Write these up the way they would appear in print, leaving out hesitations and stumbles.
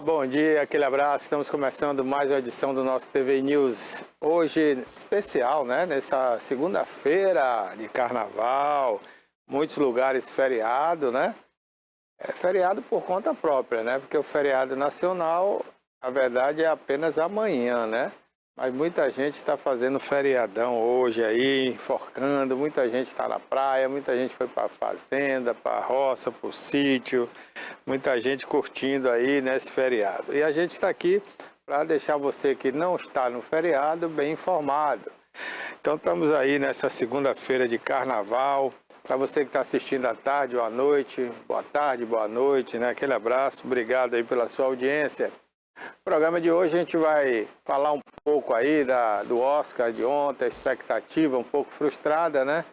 Bom dia, aquele abraço. Estamos começando mais uma edição do nosso TV News. Hoje, especial, né? Nessa segunda-feira de carnaval, muitos lugares feriado, né? É feriado por conta própria, né? Porque o feriado nacional, a verdade, é apenas amanhã, né? Mas muita gente está fazendo feriadão hoje aí, enforcando, muita gente está na praia, muita gente foi para a fazenda, para a roça, para o sítio, muita gente curtindo aí nesse feriado. E a gente está aqui para deixar você que não está no feriado bem informado. Então estamos aí nessa segunda-feira de carnaval. Para você que está assistindo à tarde ou à noite, boa tarde, boa noite, né? Aquele abraço, obrigado aí pela sua audiência. No programa de hoje a gente vai falar um pouco aí do Oscar de ontem, a expectativa um pouco frustrada, né?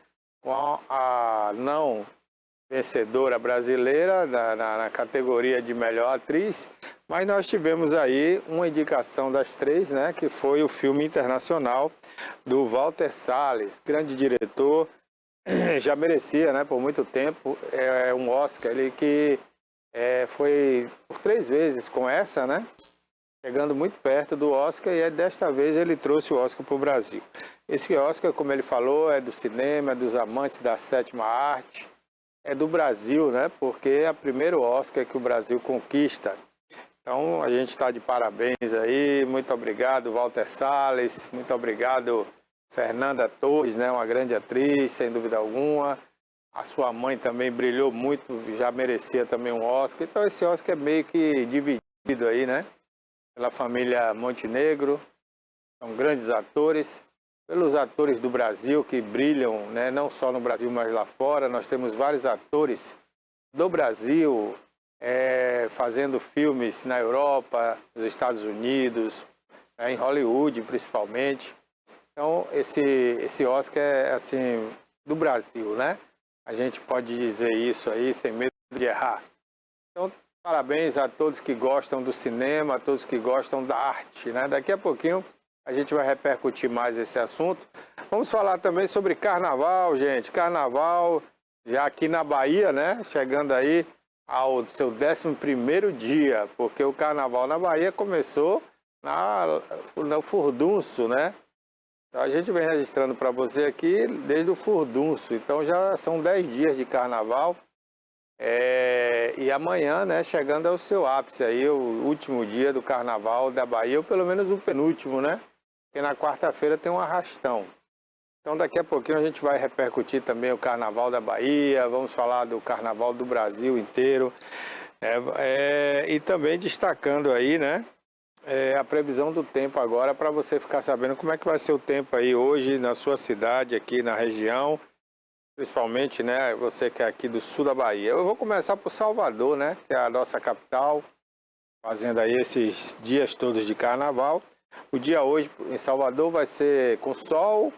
Com a não vencedora brasileira na categoria de melhor atriz, mas nós tivemos aí uma indicação das três, né? Que foi o filme internacional do Walter Salles, grande diretor, já merecia, né? Por muito tempo, um Oscar, ele que foi por 3 vezes com essa, né? Chegando muito perto do Oscar, e desta vez ele trouxe o Oscar para o Brasil. Esse Oscar, como ele falou, é do cinema, é dos amantes da sétima arte, é do Brasil, né? Porque é o primeiro Oscar que o Brasil conquista. Então a gente está de parabéns aí, muito obrigado Walter Salles, muito obrigado Fernanda Torres, né? Uma grande atriz, sem dúvida alguma. A sua mãe também brilhou muito, já merecia também um Oscar. Então esse Oscar é meio que dividido aí, né? Pela família Montenegro, são grandes atores, pelos atores do Brasil que brilham, né, não só no Brasil, mas lá fora. Nós temos vários atores do Brasil fazendo filmes na Europa, nos Estados Unidos, em Hollywood principalmente. Então esse Oscar é assim, do Brasil, né? A gente pode dizer isso aí sem medo de errar. Então, parabéns a todos que gostam do cinema, a todos que gostam da arte, né? Daqui a pouquinho a gente vai repercutir mais esse assunto. Vamos falar também sobre carnaval, gente. Carnaval já aqui na Bahia, né? Chegando aí ao seu 11º dia, porque o carnaval na Bahia começou no furdunço, né? Então a gente vem registrando para você aqui desde o furdunço. Então já são 10 dias de carnaval. E amanhã, né, chegando ao seu ápice aí, o último dia do carnaval da Bahia, ou pelo menos o penúltimo, né? Porque na quarta-feira tem um arrastão. Então daqui a pouquinho a gente vai repercutir também o carnaval da Bahia, vamos falar do carnaval do Brasil inteiro. E também destacando aí, né, a previsão do tempo agora, para você ficar sabendo como é que vai ser o tempo aí hoje na sua cidade, aqui na região. Principalmente, né, você que é aqui do sul da Bahia. Eu vou começar por Salvador, né, que é a nossa capital, fazendo aí esses dias todos de carnaval. O dia hoje em Salvador vai ser com sol,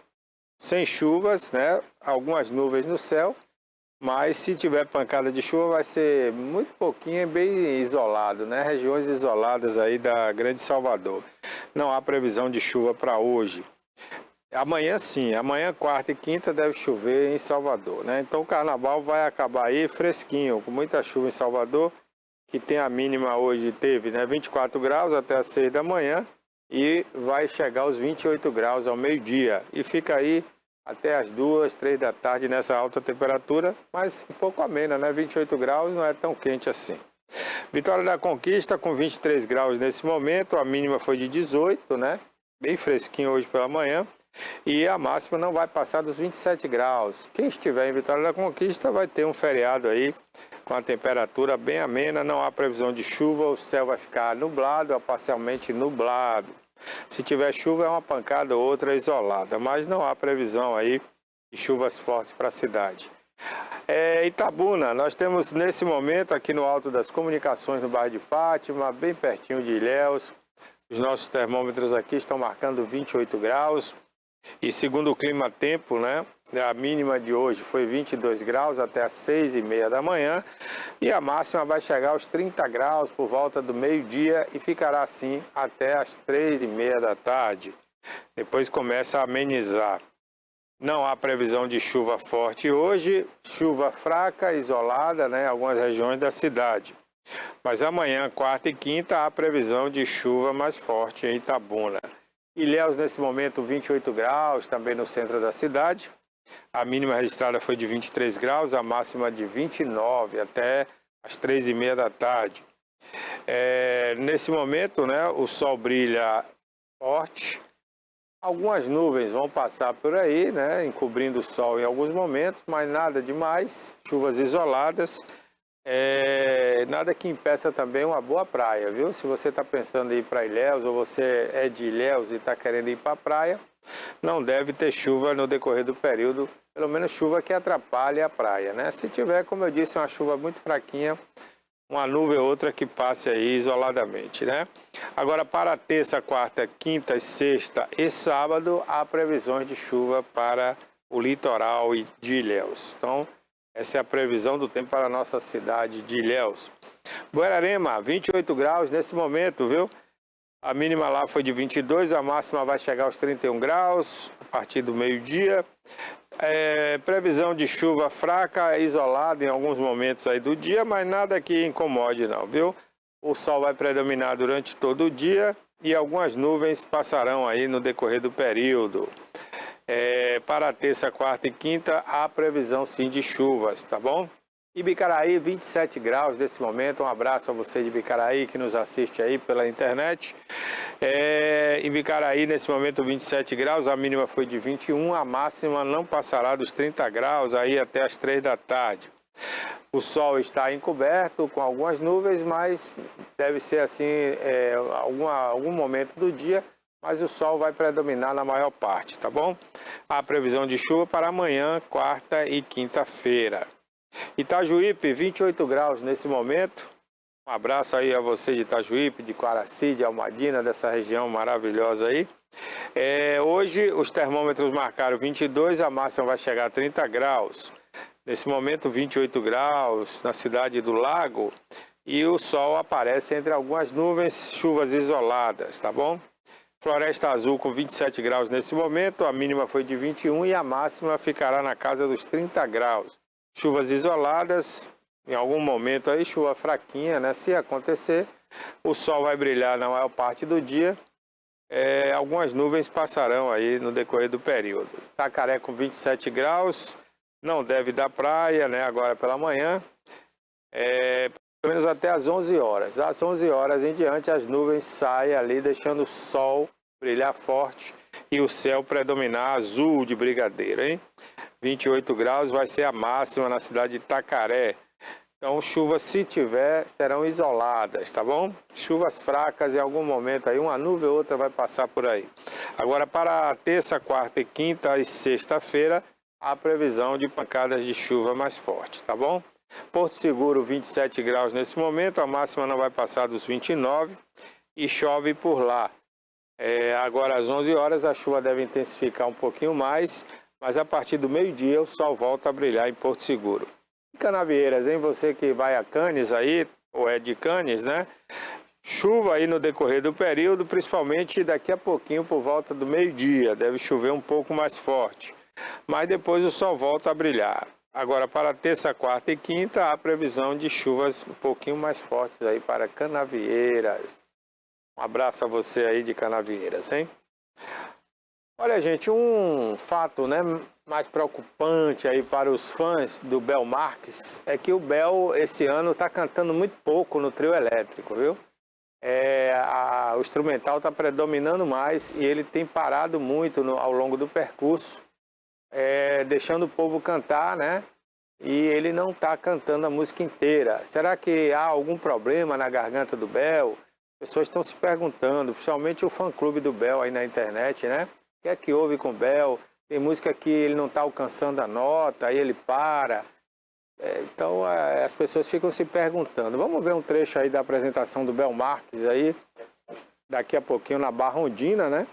sem chuvas, né, algumas nuvens no céu, mas se tiver pancada de chuva vai ser muito pouquinho, bem isolado, né, regiões isoladas aí da Grande Salvador. Não há previsão de chuva para hoje. Amanhã sim, amanhã quarta e quinta deve chover em Salvador, né? Então o carnaval vai acabar aí fresquinho, com muita chuva em Salvador, que tem a mínima hoje, teve, né, 24 graus até as 6 da manhã e vai chegar aos 28 graus ao meio-dia. E fica aí até as 2, 3 da tarde nessa alta temperatura, mas um pouco amena, né? 28 graus não é tão quente assim. Vitória da Conquista com 23 graus nesse momento, a mínima foi de 18, né? Bem fresquinho hoje pela manhã. E a máxima não vai passar dos 27 graus. Quem estiver em Vitória da Conquista vai ter um feriado aí com a temperatura bem amena, não há previsão de chuva, o céu vai ficar nublado ou parcialmente nublado. Se tiver chuva é uma pancada ou outra isolada, mas não há previsão aí de chuvas fortes para a cidade. Itabuna, nós temos nesse momento aqui no Alto das Comunicações, no bairro de Fátima, bem pertinho de Ilhéus. Os nossos termômetros aqui estão marcando 28 graus. E segundo o clima-tempo, né, a mínima de hoje foi 22 graus até as 6h30 da manhã e a máxima vai chegar aos 30 graus por volta do meio-dia e ficará assim até as 3h30 da tarde. Depois começa a amenizar. Não há previsão de chuva forte hoje, chuva fraca, isolada, né, em algumas regiões da cidade. Mas amanhã, quarta e quinta, há previsão de chuva mais forte em Itabuna. Ilhéus, nesse momento, 28 graus, também no centro da cidade. A mínima registrada foi de 23 graus, a máxima de 29, até às 3h30 da tarde. Nesse momento, né, o sol brilha forte. Algumas nuvens vão passar por aí, né, encobrindo o sol em alguns momentos, mas nada demais, chuvas isoladas. Nada que impeça também uma boa praia, viu? Se você está pensando em ir para Ilhéus, ou você é de Ilhéus e está querendo ir para a praia, não deve ter chuva no decorrer do período, pelo menos chuva que atrapalhe a praia, né? Se tiver, como eu disse, uma chuva muito fraquinha, uma nuvem ou outra que passe aí isoladamente, né? Agora, para terça, quarta, quinta, sexta e sábado, há previsões de chuva para o litoral de Ilhéus. Então, essa é a previsão do tempo para a nossa cidade de Ilhéus. Guararema, 28 graus nesse momento, viu? A mínima lá foi de 22, a máxima vai chegar aos 31 graus a partir do meio-dia. Previsão de chuva fraca, isolada em alguns momentos aí do dia, mas nada que incomode não, viu? O sol vai predominar durante todo o dia e algumas nuvens passarão aí no decorrer do período. Para terça, quarta e quinta, há previsão sim de chuvas, tá bom? Ibicaraí, 27 graus nesse momento. Um abraço a você de Ibicaraí que nos assiste aí pela internet. Ibicaraí, nesse momento, 27 graus. A mínima foi de 21. A máxima não passará dos 30 graus aí até as 3 da tarde. O sol está encoberto com algumas nuvens, mas deve ser assim algum momento do dia. Mas o sol vai predominar na maior parte, tá bom? Há previsão de chuva para amanhã, quarta e quinta-feira. Itajuípe, 28 graus nesse momento. Um abraço aí a você de Itajuípe, de Quaraci, de Almadina, dessa região maravilhosa aí. Hoje os termômetros marcaram 22, a máxima vai chegar a 30 graus. Nesse momento 28 graus na cidade do Lago e o sol aparece entre algumas nuvens, chuvas isoladas, tá bom? Floresta Azul com 27 graus nesse momento, a mínima foi de 21 e a máxima ficará na casa dos 30 graus. Chuvas isoladas, em algum momento aí chuva fraquinha, né? Se acontecer, o sol vai brilhar na maior parte do dia. Algumas nuvens passarão aí no decorrer do período. Tacaré com 27 graus, não deve dar praia, né? Agora pela manhã. Pelo menos até às 11 horas. Das 11 horas em diante, as nuvens saem ali, deixando o sol brilhar forte e o céu predominar azul de brigadeiro, hein? 28 graus vai ser a máxima na cidade de Tacaré. Então, chuvas, se tiver, serão isoladas, tá bom? Chuvas fracas em algum momento aí, uma nuvem ou outra vai passar por aí. Agora, para a terça, quarta e quinta e sexta-feira, há previsão de pancadas de chuva mais forte, tá bom? Porto Seguro, 27 graus nesse momento, a máxima não vai passar dos 29 e chove por lá. Agora às 11 horas a chuva deve intensificar um pouquinho mais, mas a partir do meio-dia o sol volta a brilhar em Porto Seguro. Canavieiras, hein? Você que vai a Canes aí, ou é de Canes, né? Chuva aí no decorrer do período, principalmente daqui a pouquinho por volta do meio-dia, deve chover um pouco mais forte, mas depois o sol volta a brilhar. Agora, para terça, quarta e quinta, há previsão de chuvas um pouquinho mais fortes aí para Canavieiras. Um abraço a você aí de Canavieiras, hein? Olha, gente, um fato, né, mais preocupante aí para os fãs do Bel Marques é que o Bel, esse ano, está cantando muito pouco no trio elétrico, viu? O instrumental está predominando mais e ele tem parado muito ao longo do percurso. Deixando o povo cantar, né? E ele não está cantando a música inteira. Será que há algum problema na garganta do Bel? Pessoas estão se perguntando, principalmente o fã-clube do Bel aí na internet, né? O que é que houve com o Bel? Tem música que ele não está alcançando a nota, aí ele para. Então as pessoas ficam se perguntando. Vamos ver um trecho aí da apresentação do Bel Marques aí, daqui a pouquinho na Barra Ondina, né?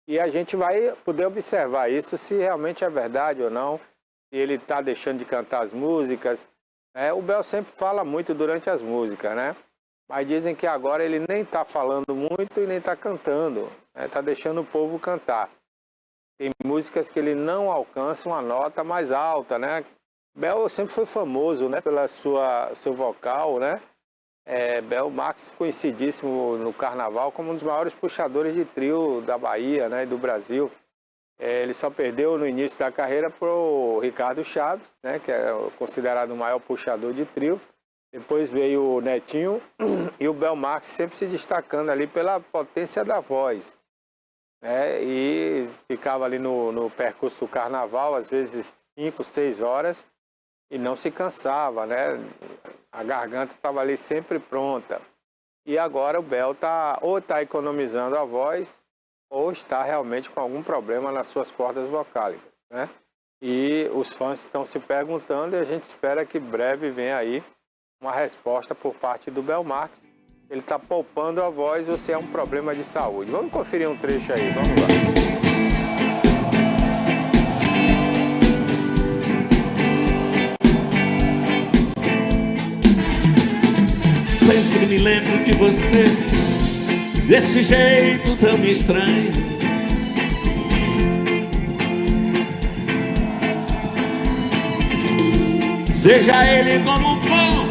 E a gente vai poder observar isso, se realmente é verdade ou não, se ele está deixando de cantar as músicas. O Bel sempre fala muito durante as músicas, né? Mas dizem que agora ele nem está falando muito e nem está cantando, está deixando o povo cantar. Tem músicas que ele não alcança uma nota mais alta, né? Bel sempre foi famoso, né, pela seu vocal, né? Bel Marques, conhecidíssimo no carnaval como um dos maiores puxadores de trio da Bahia, né, e do Brasil. Ele só perdeu no início da carreira para o Ricardo Chaves, né, que é considerado o maior puxador de trio. Depois veio o Netinho e o Bel Marques sempre se destacando ali pela potência da voz, né, e ficava ali no percurso do carnaval, às vezes 5, 6 horas, e não se cansava, né? A garganta estava ali sempre pronta. E agora o Bel ou está economizando a voz, ou está realmente com algum problema nas suas cordas vocálicas, né? E os fãs estão se perguntando e a gente espera que breve venha aí uma resposta por parte do Bel Marques. Ele está poupando a voz ou se é um problema de saúde. Vamos conferir um trecho aí, vamos lá. Sempre me lembro de você, desse jeito tão estranho. Seja ele como for,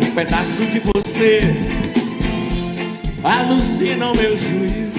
um pedaço de você alucina o meu juízo.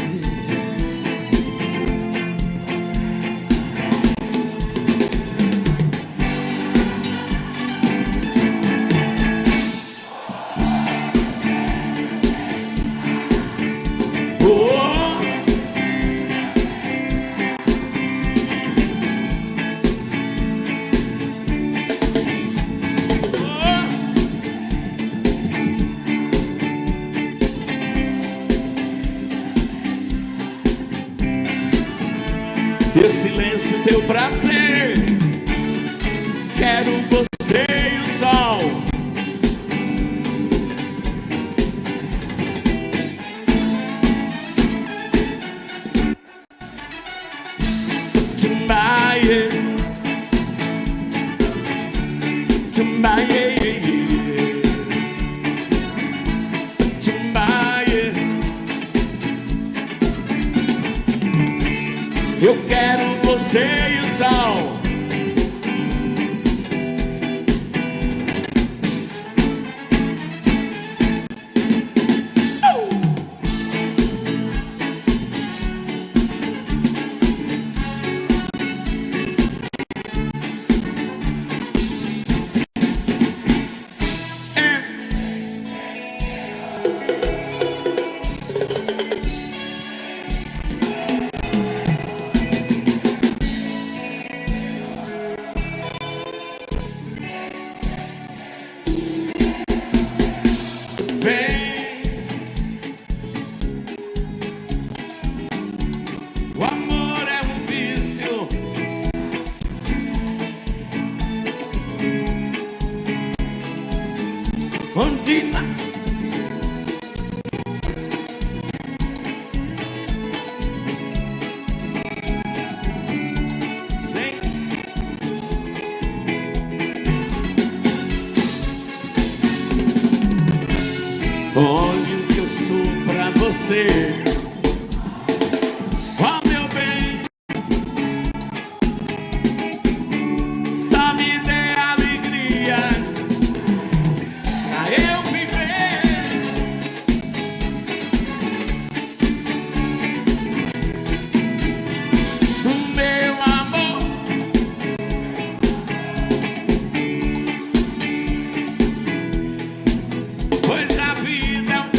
Teu silêncio, teu prazer, quero você e o sol. Tumbaie, tumbaie, tumbaie. Eu quero você e o sol. O amor é um vício, onde olha o que eu sou pra você, ó meu bem, só me dê alegrias pra eu viver. Meu amor, pois a vida é um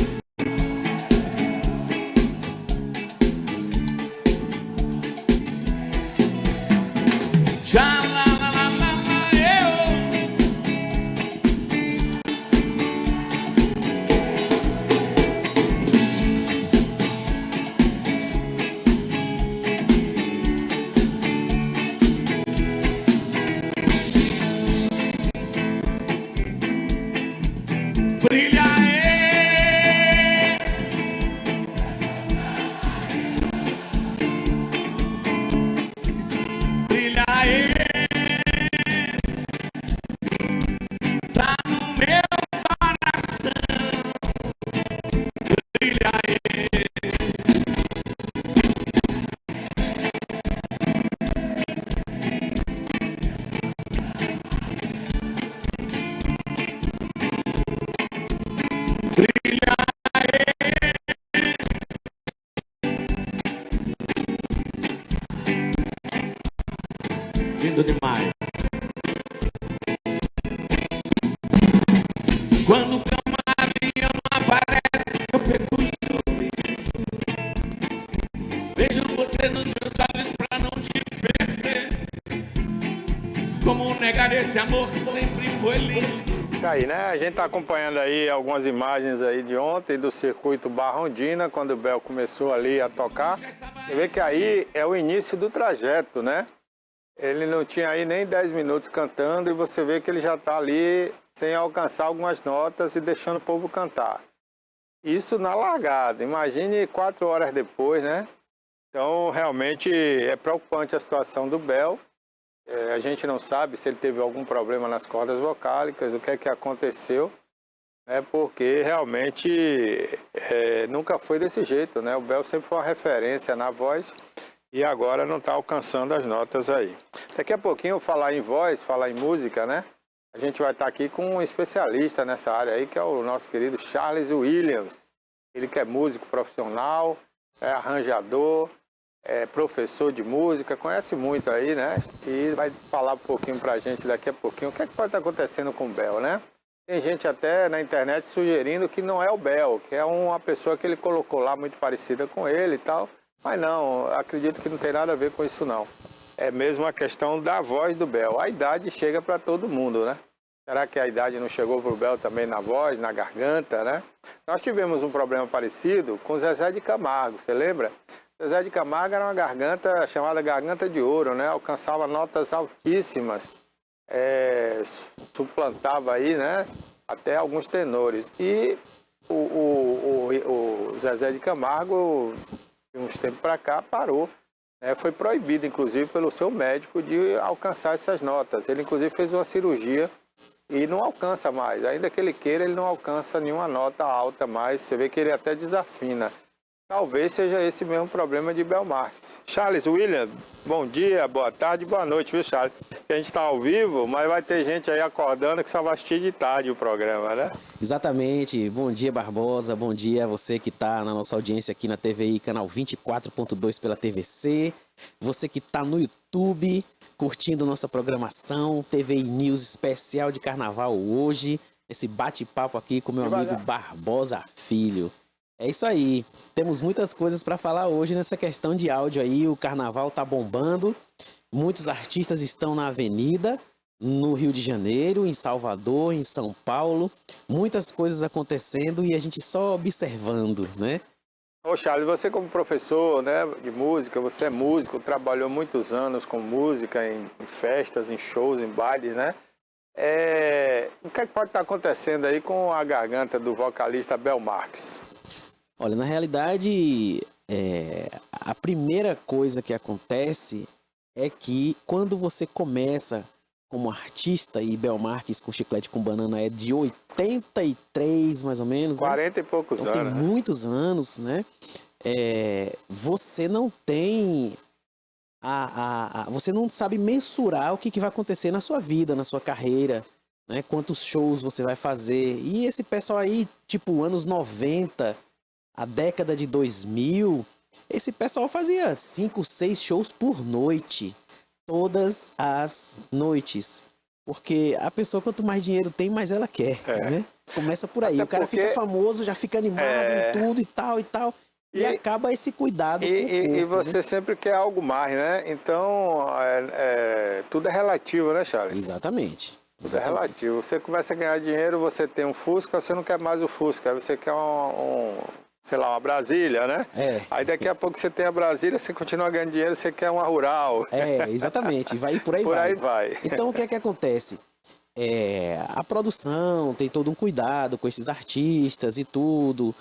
lindo demais. Quando o camarim não aparece, eu pego o sorriso. Vejo você nos meus olhos pra não te perder. Como negar esse amor que sempre foi lindo? Aí, né? A gente está acompanhando aí algumas imagens aí de ontem do circuito Barra Ondina, quando o Bel começou ali a tocar. Você vê que aí é o início do trajeto, né? Ele não tinha aí nem 10 minutos cantando e você vê que ele já está ali sem alcançar algumas notas e deixando o povo cantar. Isso na largada. Imagine 4 horas depois, né? Então, realmente é preocupante a situação do Bel. A gente não sabe se ele teve algum problema nas cordas vocálicas, o que é que aconteceu, né? Porque realmente nunca foi desse jeito, né? O Bel sempre foi uma referência na voz e agora não está alcançando as notas aí. Daqui a pouquinho eu falar em voz, falar em música, né? A gente vai estar aqui com um especialista nessa área aí, que é o nosso querido Charles Williams. Ele que é músico profissional, é arranjador, é professor de música, conhece muito aí, né? E vai falar um pouquinho pra gente daqui a pouquinho o que é que pode estar acontecendo com o Bel, né? Tem gente até na internet sugerindo que não é o Bel, que é uma pessoa que ele colocou lá muito parecida com ele e tal. Mas não, acredito que não tem nada a ver com isso não. É mesmo a questão da voz do Bel. A idade chega para todo mundo, né? Será que a idade não chegou pro Bel também na voz, na garganta, né? Nós tivemos um problema parecido com o Zezé de Camargo, você lembra? Zezé de Camargo era uma garganta chamada garganta de ouro, né? Alcançava notas altíssimas, suplantava aí, né? Até alguns tenores. E o Zezé de Camargo, de uns tempos para cá, parou. Né? Foi proibido, inclusive, pelo seu médico de alcançar essas notas. Ele, inclusive, fez uma cirurgia e não alcança mais. Ainda que ele queira, ele não alcança nenhuma nota alta mais. Você vê que ele até desafina. Talvez seja esse mesmo problema de Bel Marques. Charles Williams, bom dia, boa tarde, boa noite, viu, Charles? A gente está ao vivo, mas vai ter gente aí acordando que só vai assistir de tarde o programa, né? Exatamente. Bom dia, Barbosa. Bom dia a você que está na nossa audiência aqui na TVI, canal 24.2 pela TVC. Você que está no YouTube, curtindo nossa programação, TVI News especial de carnaval hoje. Esse bate-papo aqui com meu amigo Barbosa Filho. É isso aí, temos muitas coisas para falar hoje nessa questão de áudio aí, o carnaval tá bombando, muitos artistas estão na avenida, no Rio de Janeiro, em Salvador, em São Paulo, muitas coisas acontecendo e a gente só observando, né? Ô Charles, você como professor, né, de música, você é músico, trabalhou muitos anos com música em festas, em shows, em bailes, né? O que é que pode estar acontecendo aí com a garganta do vocalista Bel Marques? Olha, na realidade, a primeira coisa que acontece é que quando você começa como artista, e Bel Marques com Chiclete com Banana é de 83, mais ou menos. 40 e poucos então, anos. Tem muitos anos, né? Você não tem... você não sabe mensurar o que vai acontecer na sua vida, na sua carreira, né? Quantos shows você vai fazer. E esse pessoal aí, tipo, anos 90... A década de 2000, esse pessoal fazia 5, 6 shows por noite. Todas as noites. Porque a pessoa, quanto mais dinheiro tem, mais ela quer, né? Começa por aí. Até o cara fica famoso, já fica animado em tudo e tal e tal. E acaba esse cuidado com o corpo, e você, né? Sempre quer algo mais, né? Então, tudo é relativo, né, Charles? Exatamente. Tudo é relativo. Você começa a ganhar dinheiro, você tem um Fusca, você não quer mais o Fusca. Aí você quer sei lá, uma Brasília, né? Aí daqui a pouco você tem a Brasília, você continua ganhando dinheiro, você quer uma rural. Exatamente. Vai por aí por aí vai. Então, o que é que acontece? A produção tem todo um cuidado com esses artistas e tudo.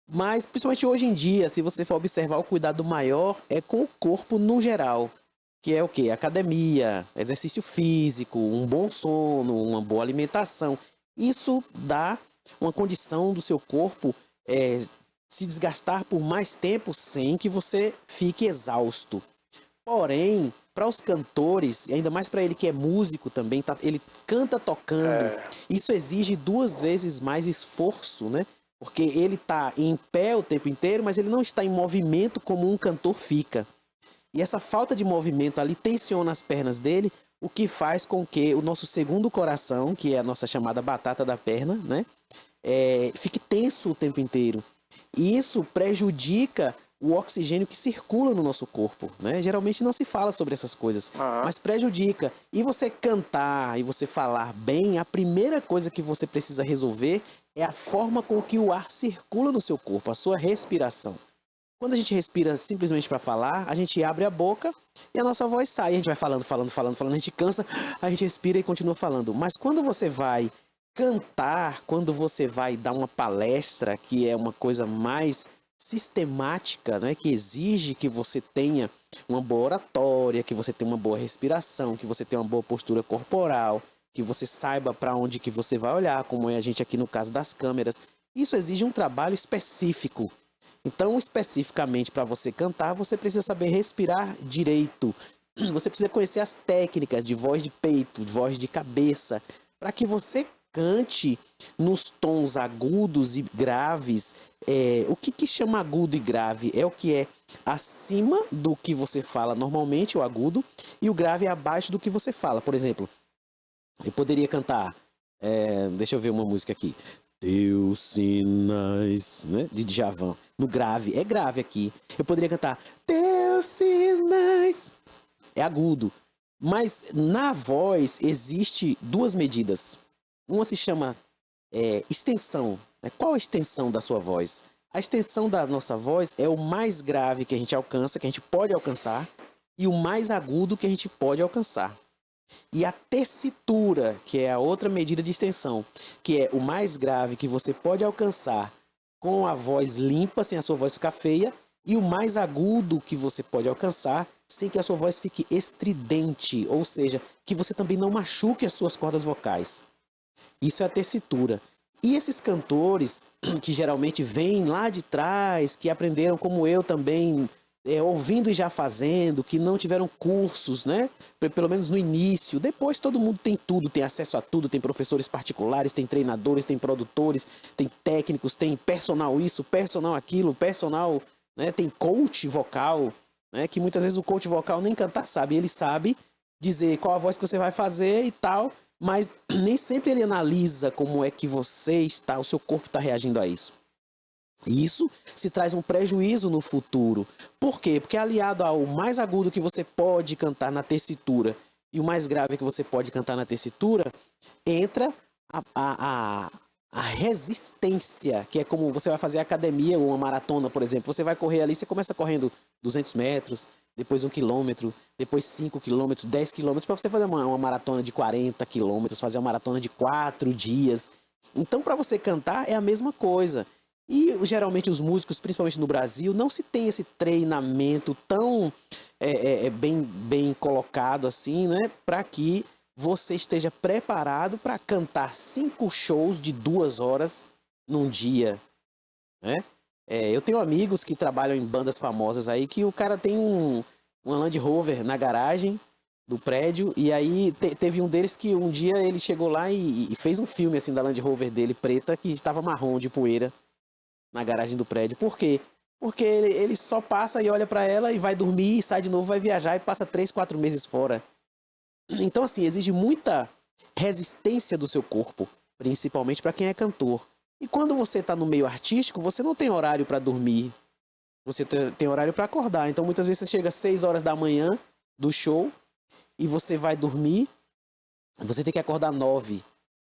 Mas, principalmente hoje em dia, se você for observar, o cuidado maior é com o corpo no geral. Que é o quê? Academia, exercício físico, um bom sono, uma boa alimentação. Isso dá uma condição do seu corpo se desgastar por mais tempo sem que você fique exausto. Porém, para os cantores, e ainda mais para ele que é músico também, ele canta tocando, isso exige 2 vezes mais esforço, né? Porque ele está em pé o tempo inteiro, mas ele não está em movimento como um cantor fica. E essa falta de movimento ali tensiona as pernas dele, o que faz com que o nosso segundo coração, que é a nossa chamada batata da perna, né, fique tenso o tempo inteiro. E isso prejudica o oxigênio que circula no nosso corpo, né? Geralmente não se fala sobre essas coisas, mas prejudica. E você cantar e você falar bem, a primeira coisa que você precisa resolver é a forma com que o ar circula no seu corpo, a sua respiração. Quando a gente respira simplesmente para falar, a gente abre a boca e a nossa voz sai. A gente vai falando, a gente cansa, a gente respira e continua falando. Mas quando você vai cantar, quando você vai dar uma palestra, que é uma coisa mais sistemática, né, que exige que você tenha uma boa oratória, que você tenha uma boa respiração, que você tenha uma boa postura corporal, que você saiba para onde que você vai olhar, como é a gente aqui no caso das câmeras. Isso exige um trabalho específico. Então, especificamente para você cantar, você precisa saber respirar direito. Você precisa conhecer as técnicas de voz de peito, de voz de cabeça, para que você cante nos tons agudos e graves. O que chama agudo e grave é o que é acima do que você fala normalmente, o agudo, e o grave é abaixo do que você fala. Por exemplo, eu poderia cantar, deixa eu ver uma música aqui. Teus sinais, né, de Djavan, no grave, é grave aqui. Eu poderia cantar Teus sinais, é agudo. Mas na voz existe duas medidas. Uma se chama extensão. Qual a extensão da sua voz? A extensão da nossa voz é o mais grave que a gente alcança, que a gente pode alcançar, e o mais agudo que a gente pode alcançar. E a tessitura, que é a outra medida de extensão, que é o mais grave que você pode alcançar com a voz limpa, sem a sua voz ficar feia, e o mais agudo que você pode alcançar sem que a sua voz fique estridente, ou seja, que você também não machuque as suas cordas vocais. Isso é a tessitura. E esses cantores, que geralmente vêm lá de trás, que aprenderam como eu também, ouvindo e já fazendo, que não tiveram cursos, né? Pelo menos no início. Depois todo mundo tem tudo, tem acesso a tudo, tem professores particulares, tem treinadores, tem produtores, tem técnicos, tem personal isso, personal aquilo, personal, né? Tem coach vocal, né? Que muitas vezes o coach vocal nem cantar sabe, ele sabe dizer qual a voz que você vai fazer e tal, mas nem sempre ele analisa como é que você está, o seu corpo está reagindo a isso. E isso se traz um prejuízo no futuro. Por quê? Porque aliado ao mais agudo que você pode cantar na tessitura e o mais grave que você pode cantar na tessitura, entra a resistência, que é como você vai fazer academia ou uma maratona, por exemplo. Você vai correr ali, você começa correndo 200 metros, depois 1 quilômetro, depois 5 quilômetros, 10 quilômetros, para você fazer uma maratona de 40 quilômetros, fazer uma maratona de 4 dias. Então, para você cantar, é a mesma coisa. E geralmente os músicos, principalmente no Brasil, não se tem esse treinamento tão bem colocado assim, né? Para que você esteja preparado para cantar 5 shows de 2 horas num dia, né? Eu tenho amigos que trabalham em bandas famosas aí, que o cara tem uma Land Rover na garagem do prédio, e aí teve um deles que um dia ele chegou lá e fez um filme assim da Land Rover dele, preta, que estava marrom de poeira na garagem do prédio. Por quê? Porque ele só passa e olha para ela e vai dormir, e sai de novo, vai viajar e passa 3, 4 meses fora. Então, assim, exige muita resistência do seu corpo, principalmente para quem é cantor. E quando você está no meio artístico, você não tem horário para dormir, você tem horário para acordar. Então, muitas vezes você chega às 6 horas da manhã do show e você vai dormir, você tem que acordar 9.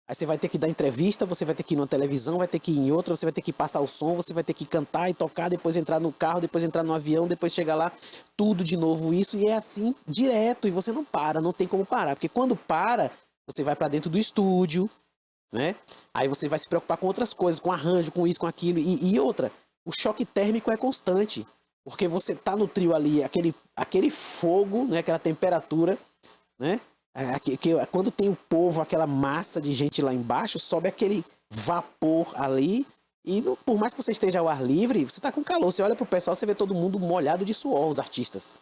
Aí você vai ter que dar entrevista, você vai ter que ir numa televisão, vai ter que ir em outra, você vai ter que passar o som, você vai ter que cantar e tocar, depois entrar no carro, depois entrar no avião, depois chegar lá, tudo de novo isso, e é assim direto, e você não para, não tem como parar, porque quando para, você vai para dentro do estúdio, né? Aí você vai se preocupar com outras coisas, com arranjo, com isso, com aquilo, e outra, o choque térmico é constante, porque você tá no trio ali, aquele fogo, né? Aquela temperatura, né? Quando tem o povo, aquela massa de gente lá embaixo, sobe aquele vapor ali, e por mais que você esteja ao ar livre, você tá com calor. Você olha pro pessoal, você vê todo mundo molhado de suor, os artistas,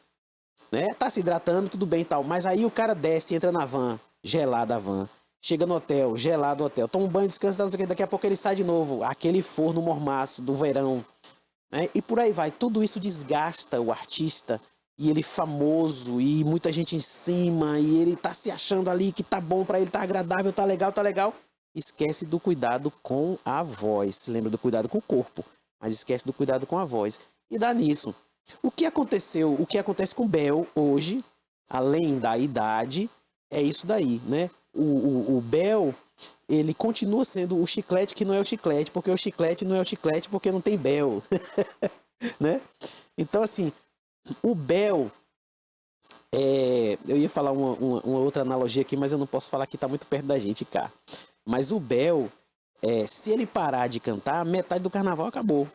né? Tá se hidratando, tudo bem e tal, mas aí o cara desce, entra na van, gelada a van, chega no hotel, gelado o hotel, toma um banho, descansa, não sei o que, daqui a pouco ele sai de novo, aquele forno mormaço do verão, né? E por aí vai. Tudo isso desgasta o artista e ele famoso, e muita gente em cima, e ele tá se achando ali que tá bom pra ele, tá agradável, tá legal, esquece do cuidado com a voz. Lembra do cuidado com o corpo, mas esquece do cuidado com a voz. E dá nisso. O que acontece com o Bel hoje, além da idade, é isso daí, né? O Bel, ele continua sendo o chiclete que não é o chiclete, porque o chiclete não é o chiclete porque não tem Bel, né? Então, assim, o Bel, eu ia falar uma outra analogia aqui, mas eu não posso falar que tá muito perto da gente, cá. Mas o Bel, se ele parar de cantar, metade do carnaval acabou,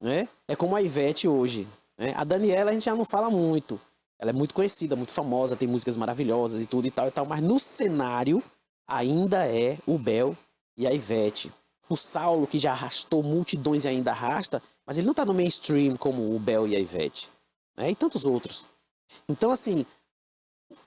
né? É como a Ivete hoje, né? A Daniela a gente já não fala muito. Ela é muito conhecida, muito famosa, tem músicas maravilhosas e tudo e tal, mas no cenário ainda é o Bel e a Ivete. O Saulo, que já arrastou multidões e ainda arrasta, mas ele não tá no mainstream como o Bel e a Ivete, né? E tantos outros. Então, assim,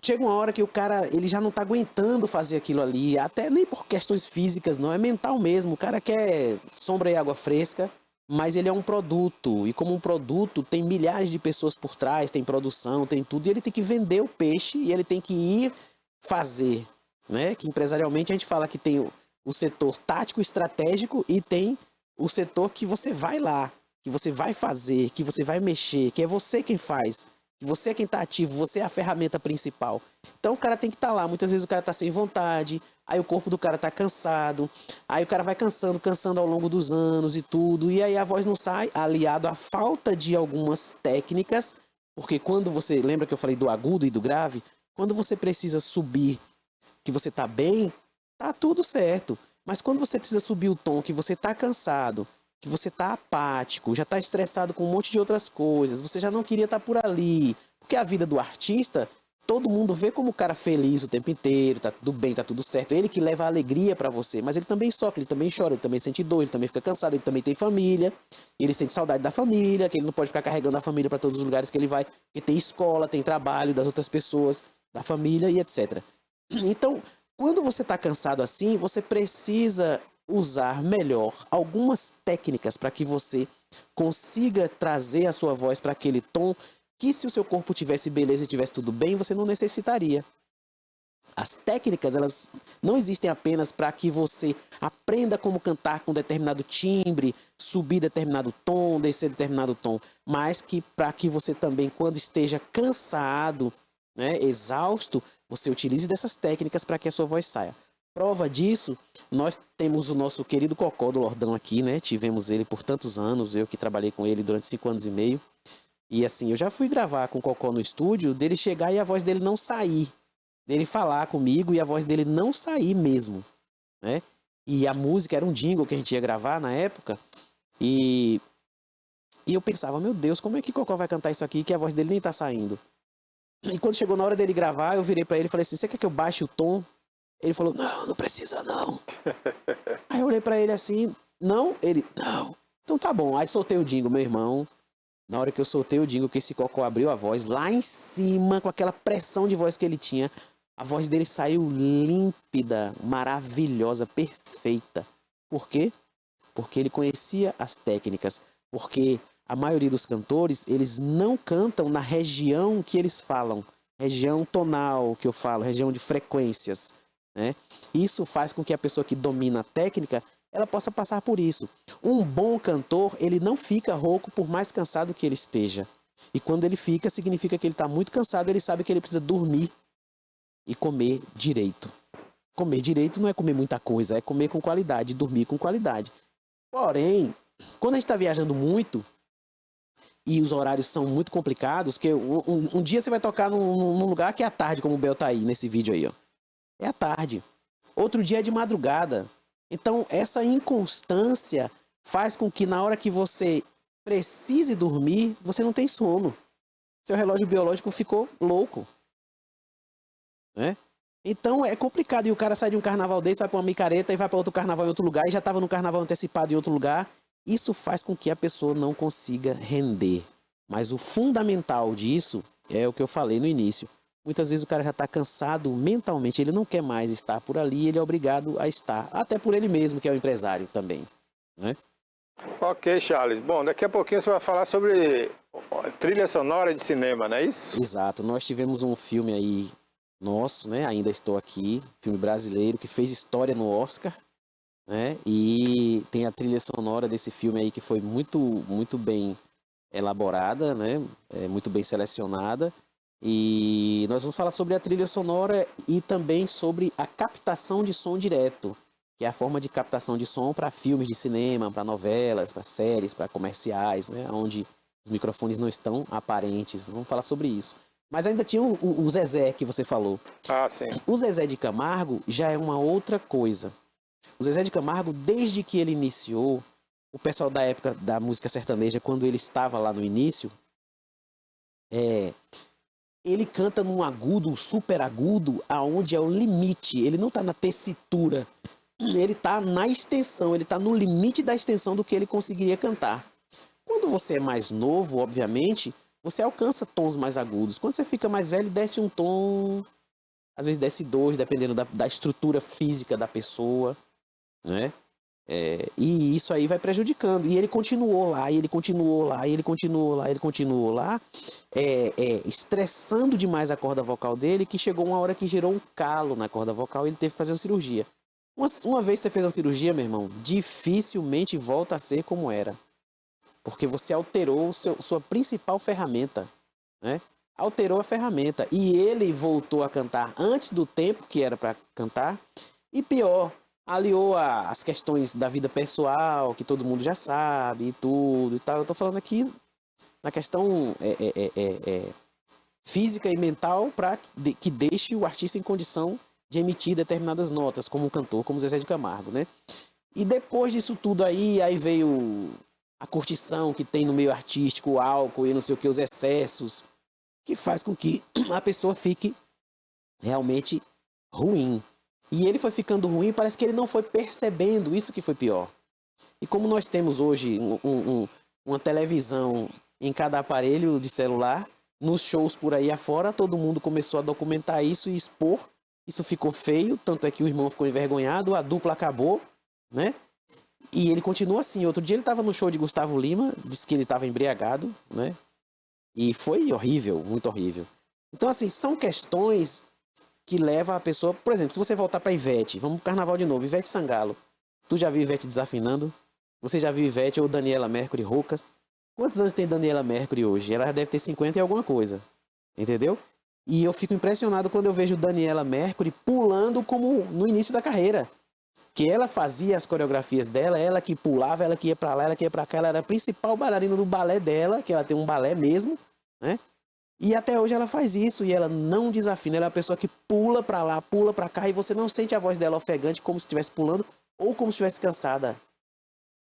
chega uma hora que o cara, ele já não tá aguentando fazer aquilo ali, até nem por questões físicas, não, é mental mesmo. O cara quer sombra e água fresca, mas ele é um produto, e como um produto tem milhares de pessoas por trás, tem produção, tem tudo, e ele tem que vender o peixe, e ele tem que ir fazer, né? Que empresarialmente a gente fala que tem o setor tático estratégico e tem o setor que você vai lá, que você vai fazer, que você vai mexer, que é você quem faz, que você é quem está ativo, você é a ferramenta principal. Então o cara tem que estar lá, muitas vezes o cara está sem vontade, aí o corpo do cara está cansado, aí o cara vai cansando ao longo dos anos e tudo, e aí a voz não sai, aliado à falta de algumas técnicas, porque quando você, lembra que eu falei do agudo e do grave? Quando você precisa subir, que você está bem, tá tudo certo. Mas quando você precisa subir o tom, que você está cansado, que você está apático, já está estressado com um monte de outras coisas, você já não queria estar por ali, porque a vida do artista, todo mundo vê como o cara feliz o tempo inteiro, tá tudo bem, tá tudo certo, ele que leva a alegria para você, mas ele também sofre, ele também chora, ele também sente dor, ele também fica cansado, ele também tem família, ele sente saudade da família, que ele não pode ficar carregando a família para todos os lugares que ele vai, porque tem escola, tem trabalho das outras pessoas, da família e etc. Então, quando você está cansado assim, você precisa usar melhor algumas técnicas para que você consiga trazer a sua voz para aquele tom que, se o seu corpo tivesse beleza e tivesse tudo bem, você não necessitaria. As técnicas, elas não existem apenas para que você aprenda como cantar com determinado timbre, subir determinado tom, descer determinado tom, mas que para que você também, quando esteja cansado, né, exausto, você utilize dessas técnicas para que a sua voz saia. Prova disso, nós temos o nosso querido Cocó do Lordão aqui, né? Tivemos ele por tantos anos, eu que trabalhei com ele durante 5 anos e meio. E assim, eu já fui gravar com o Cocó no estúdio, dele chegar e a voz dele não sair. Dele falar comigo e a voz dele não sair mesmo, né? E a música era um jingle que a gente ia gravar na época. E eu pensava, meu Deus, como é que Cocó vai cantar isso aqui que a voz dele nem tá saindo? E quando chegou na hora dele gravar, eu virei pra ele e falei assim, você quer que eu baixe o tom? Ele falou, não precisa não. Aí eu olhei pra ele assim, não? Ele, não. Então tá bom. Aí soltei o jingle, meu irmão. Na hora que eu soltei o jingle, que esse Cocó abriu a voz, lá em cima, com aquela pressão de voz que ele tinha, a voz dele saiu límpida, maravilhosa, perfeita. Por quê? Porque ele conhecia as técnicas. Porque a maioria dos cantores, eles não cantam na região que eles falam. Região tonal, que eu falo, região de frequências, né? Isso faz com que a pessoa que domina a técnica, ela possa passar por isso. Um bom cantor, ele não fica rouco por mais cansado que ele esteja. E quando ele fica, significa que ele está muito cansado, ele sabe que ele precisa dormir e comer direito. Comer direito não é comer muita coisa, é comer com qualidade, dormir com qualidade. Porém, quando a gente está viajando muito, e os horários são muito complicados, que um dia você vai tocar num lugar que é à tarde, como o Bel tá aí, nesse vídeo aí, ó. É à tarde. Outro dia é de madrugada. Então, essa inconstância faz com que na hora que você precise dormir, você não tem sono. Seu relógio biológico ficou louco, né? Então, é complicado. E o cara sai de um carnaval desse, vai para uma micareta e vai para outro carnaval em outro lugar, e já estava no carnaval antecipado em outro lugar. Isso faz com que a pessoa não consiga render. Mas o fundamental disso é o que eu falei no início. Muitas vezes o cara já está cansado mentalmente, ele não quer mais estar por ali, ele é obrigado a estar. Até por ele mesmo, que é o empresário também, né? Ok, Charles. Bom, daqui a pouquinho você vai falar sobre trilha sonora de cinema, não é isso? Exato. Nós tivemos um filme aí nosso, né? Ainda Estou Aqui, filme brasileiro que fez história no Oscar, né? E tem a trilha sonora desse filme aí que foi muito bem elaborada, né? Muito bem selecionada. E nós vamos falar sobre a trilha sonora e também sobre a captação de som direto, que é a forma de captação de som para filmes de cinema, para novelas, para séries, para comerciais, né? Onde os microfones não estão aparentes. Vamos falar sobre isso. Mas ainda tinha o Zezé que você falou. Ah, sim. O Zezé de Camargo já é uma outra coisa. O Zezé de Camargo, desde que ele iniciou, o pessoal da época da música sertaneja, quando ele estava lá no início, ele canta num agudo, super agudo, aonde é o limite. Ele não está na tessitura, ele está na extensão, ele está no limite da extensão do que ele conseguiria cantar. Quando você é mais novo, obviamente, você alcança tons mais agudos. Quando você fica mais velho, desce um tom, às vezes desce dois, dependendo da estrutura física da pessoa, né? E isso aí vai prejudicando. E ele continuou lá, estressando demais a corda vocal dele, que chegou uma hora que gerou um calo na corda vocal e ele teve que fazer uma cirurgia. Uma vez que você fez uma cirurgia, meu irmão, dificilmente volta a ser como era. Porque você alterou sua principal ferramenta, né? Alterou a ferramenta. E ele voltou a cantar antes do tempo que era para cantar. E pior, aliou as questões da vida pessoal, que todo mundo já sabe, e tudo e tal. Eu tô falando aqui na questão física e mental para que deixe o artista em condição de emitir determinadas notas, como um cantor, como Zezé de Camargo, né? E depois disso tudo aí veio a curtição que tem no meio artístico, o álcool e não sei o que, os excessos, que faz com que a pessoa fique realmente ruim. E ele foi ficando ruim, parece que ele não foi percebendo, isso que foi pior. E como nós temos hoje uma televisão em cada aparelho de celular, nos shows por aí afora, todo mundo começou a documentar isso e expor. Isso ficou feio, tanto é que o irmão ficou envergonhado, a dupla acabou, né? E ele continua assim. Outro dia ele estava no show de Gustavo Lima, disse que ele estava embriagado, né? E foi horrível, muito horrível. Então, assim, são questões que levam a pessoa... Por exemplo, se você voltar para Ivete, vamos pro carnaval de novo, Ivete Sangalo. Tu já viu Ivete desafinando? Você já viu Ivete ou Daniela Mercury roucas? Quantos anos tem Daniela Mercury hoje? Ela deve ter 50 e alguma coisa, entendeu? E eu fico impressionado quando eu vejo Daniela Mercury pulando como no início da carreira. Que ela fazia as coreografias dela, ela que pulava, ela que ia pra lá, ela que ia pra cá, ela era a principal bailarina do balé dela, que ela tem um balé mesmo, né? E até hoje ela faz isso e ela não desafina, ela é a pessoa que pula pra lá, pula pra cá e você não sente a voz dela ofegante como se estivesse pulando ou como se estivesse cansada.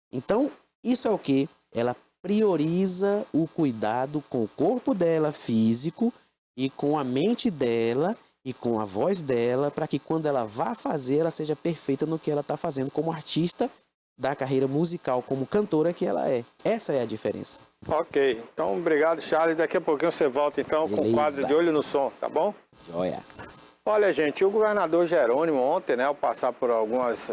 Então, isso é o quê? Ela prioriza o cuidado com o corpo dela físico e com a mente dela e com a voz dela, para que quando ela vá fazer, ela seja perfeita no que ela está fazendo como artista da carreira musical, como cantora que ela é. Essa é a diferença. Ok, então obrigado, Charles. Daqui a pouquinho você volta então com o quadro de Olho no Som, tá bom? Joia. Olha, gente, o governador Jerônimo ontem, né, ao passar por algumas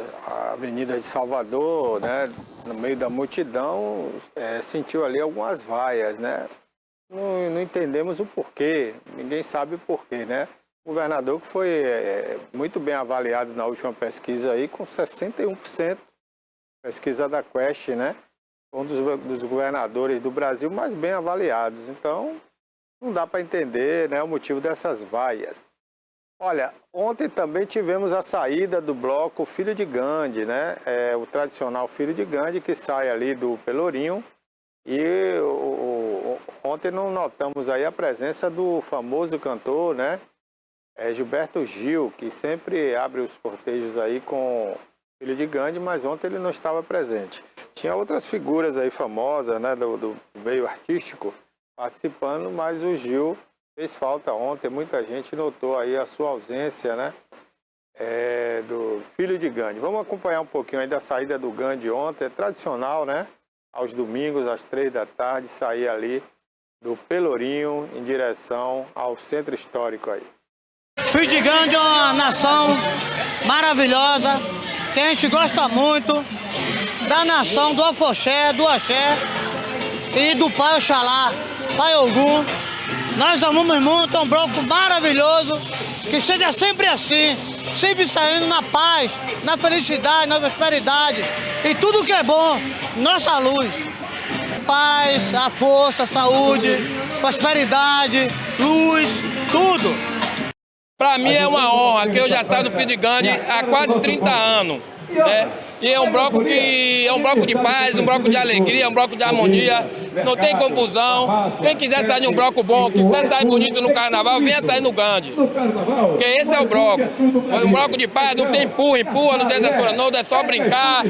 avenidas de Salvador, né, no meio da multidão, sentiu ali algumas vaias, né? Não entendemos o porquê, ninguém sabe o porquê, né? O governador que foi muito bem avaliado na última pesquisa aí, com 61%, pesquisa da Quest, né? Um dos governadores do Brasil mais bem avaliados. Então, não dá para entender, né, o motivo dessas vaias. Olha, ontem também tivemos a saída do bloco Filho de Gandhi, né? O tradicional Filho de Gandhi, que sai ali do Pelourinho. E ontem não notamos aí a presença do famoso cantor, né? Gilberto Gil, que sempre abre os cortejos aí com Filho de Gandhi, mas ontem ele não estava presente. Tinha outras figuras aí famosas, né, do meio artístico participando, mas o Gil fez falta ontem. Muita gente notou aí a sua ausência, né, do Filho de Gandhi. Vamos acompanhar um pouquinho aí da saída do Gandhi ontem. É tradicional, né, aos domingos, às 3 da tarde, sair ali do Pelourinho em direção ao centro histórico aí. Filho de Gandhi é uma nação maravilhosa, que a gente gosta muito, da nação do afoxé, do axé e do pai Oxalá. Pai Ogum. Nós amamos muito, é um bloco maravilhoso, que seja sempre assim, sempre saindo na paz, na felicidade, na prosperidade e tudo que é bom, nossa luz. Paz, a força, a saúde, prosperidade, luz, tudo. Para mim é uma honra, que eu já saio do Filho de Gandhi há quase 30 anos, né? E é um bloco de paz, um bloco de alegria, um bloco de harmonia, não tem confusão. Quem quiser sair de um bloco bom, quem quiser sair bonito no carnaval, venha sair no Gandhi. Porque esse é o bloco. Um bloco de paz, não tem empurra, não tem essas coisas não, é só brincar.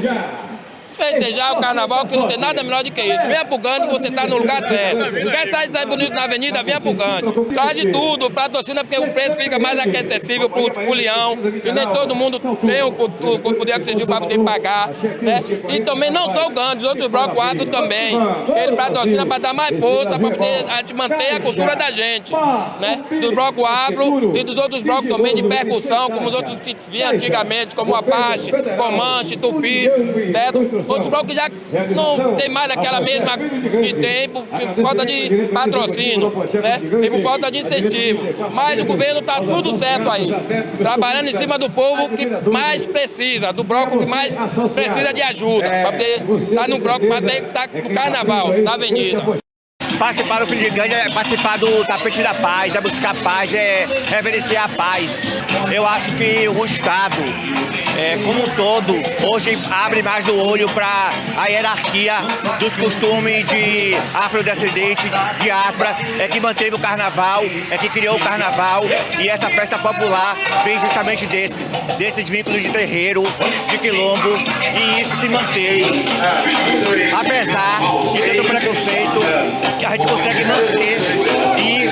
Festejar o carnaval, que não tem nada melhor do que isso. Venha pro Gandhi, você tá no lugar certo. Quer sair bonito na avenida, venha pro Gandhi. Traz de tudo pra torcida, porque o preço fica mais acessível pro leão. E nem todo mundo tem o poder aquisitivo para poder pagar, né? E também não só o Gandhi, os outros blocos afro também. Ele pra torcida, pra dar mais força, pra poder a gente manter a cultura da gente, né? Do bloco afro e dos outros blocos também de percussão, como os outros que vinham antigamente, como o Apache, Comanche, Tupi, Teto. Outros blocos já não tem mais aquela mesma que tem por falta de patrocínio, né? E por falta de incentivo. Mas o governo está tudo certo aí, trabalhando em cima do povo que mais precisa, do bloco que mais precisa de ajuda, para poder estar no bloco, para poder estar no carnaval, na avenida. Participar do Filho de Gandhi é participar do tapete da paz, é buscar paz, é reverenciar a paz. Eu acho que o Estado, como um todo, hoje abre mais o olho para a hierarquia dos costumes de afrodescendente, diáspora, é que manteve o carnaval, é que criou o carnaval, e essa festa popular vem justamente desses vínculos de terreiro, de quilombo, e isso se mantém. Apesar de todo o preconceito, que a gente consegue manter, e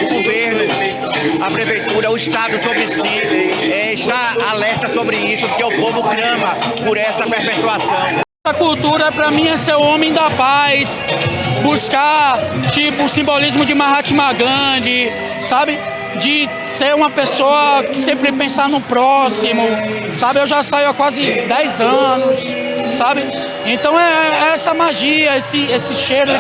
o governo, a prefeitura, o Estado sobre si está alerta sobre isso, porque o povo clama por essa perpetuação. A cultura para mim é ser o homem da paz, buscar tipo o simbolismo de Mahatma Gandhi, sabe? De ser uma pessoa que sempre pensar no próximo, sabe? Eu já saio há quase 10 anos, sabe? Então é essa magia, esse cheiro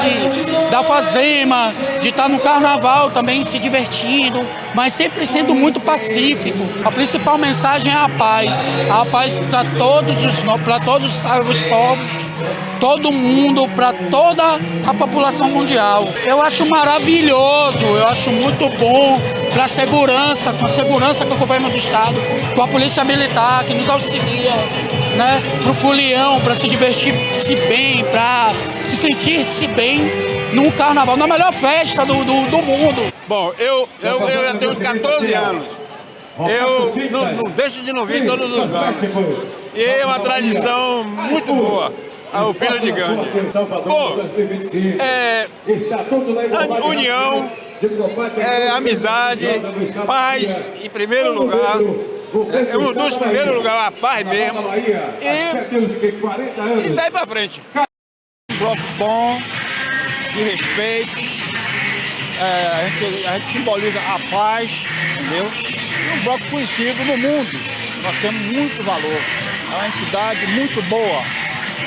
da alfazema, de estar no carnaval também se divertindo, mas sempre sendo muito pacífico. A principal mensagem é a paz para todos os povos, todo mundo, para toda a população mundial. Eu acho maravilhoso, eu acho muito bom para a segurança, com a segurança com o governo do estado, com a polícia militar que nos auxilia, né, para o folião, para se divertir-se bem, para se sentir-se bem num carnaval, na melhor festa do mundo. Bom, eu já tenho 14 anos. Eu não deixo de não vir todos os anos. E é uma tradição muito boa, o Filho de Gandhi. Bom, união, amizade, paz em primeiro lugar. Um dos primeiros lugares, a paz mesmo. E daí pra frente. Um bloco bom, de respeito. A gente simboliza a paz, entendeu? E um bloco conhecido no mundo. Nós temos muito valor. É uma entidade muito boa.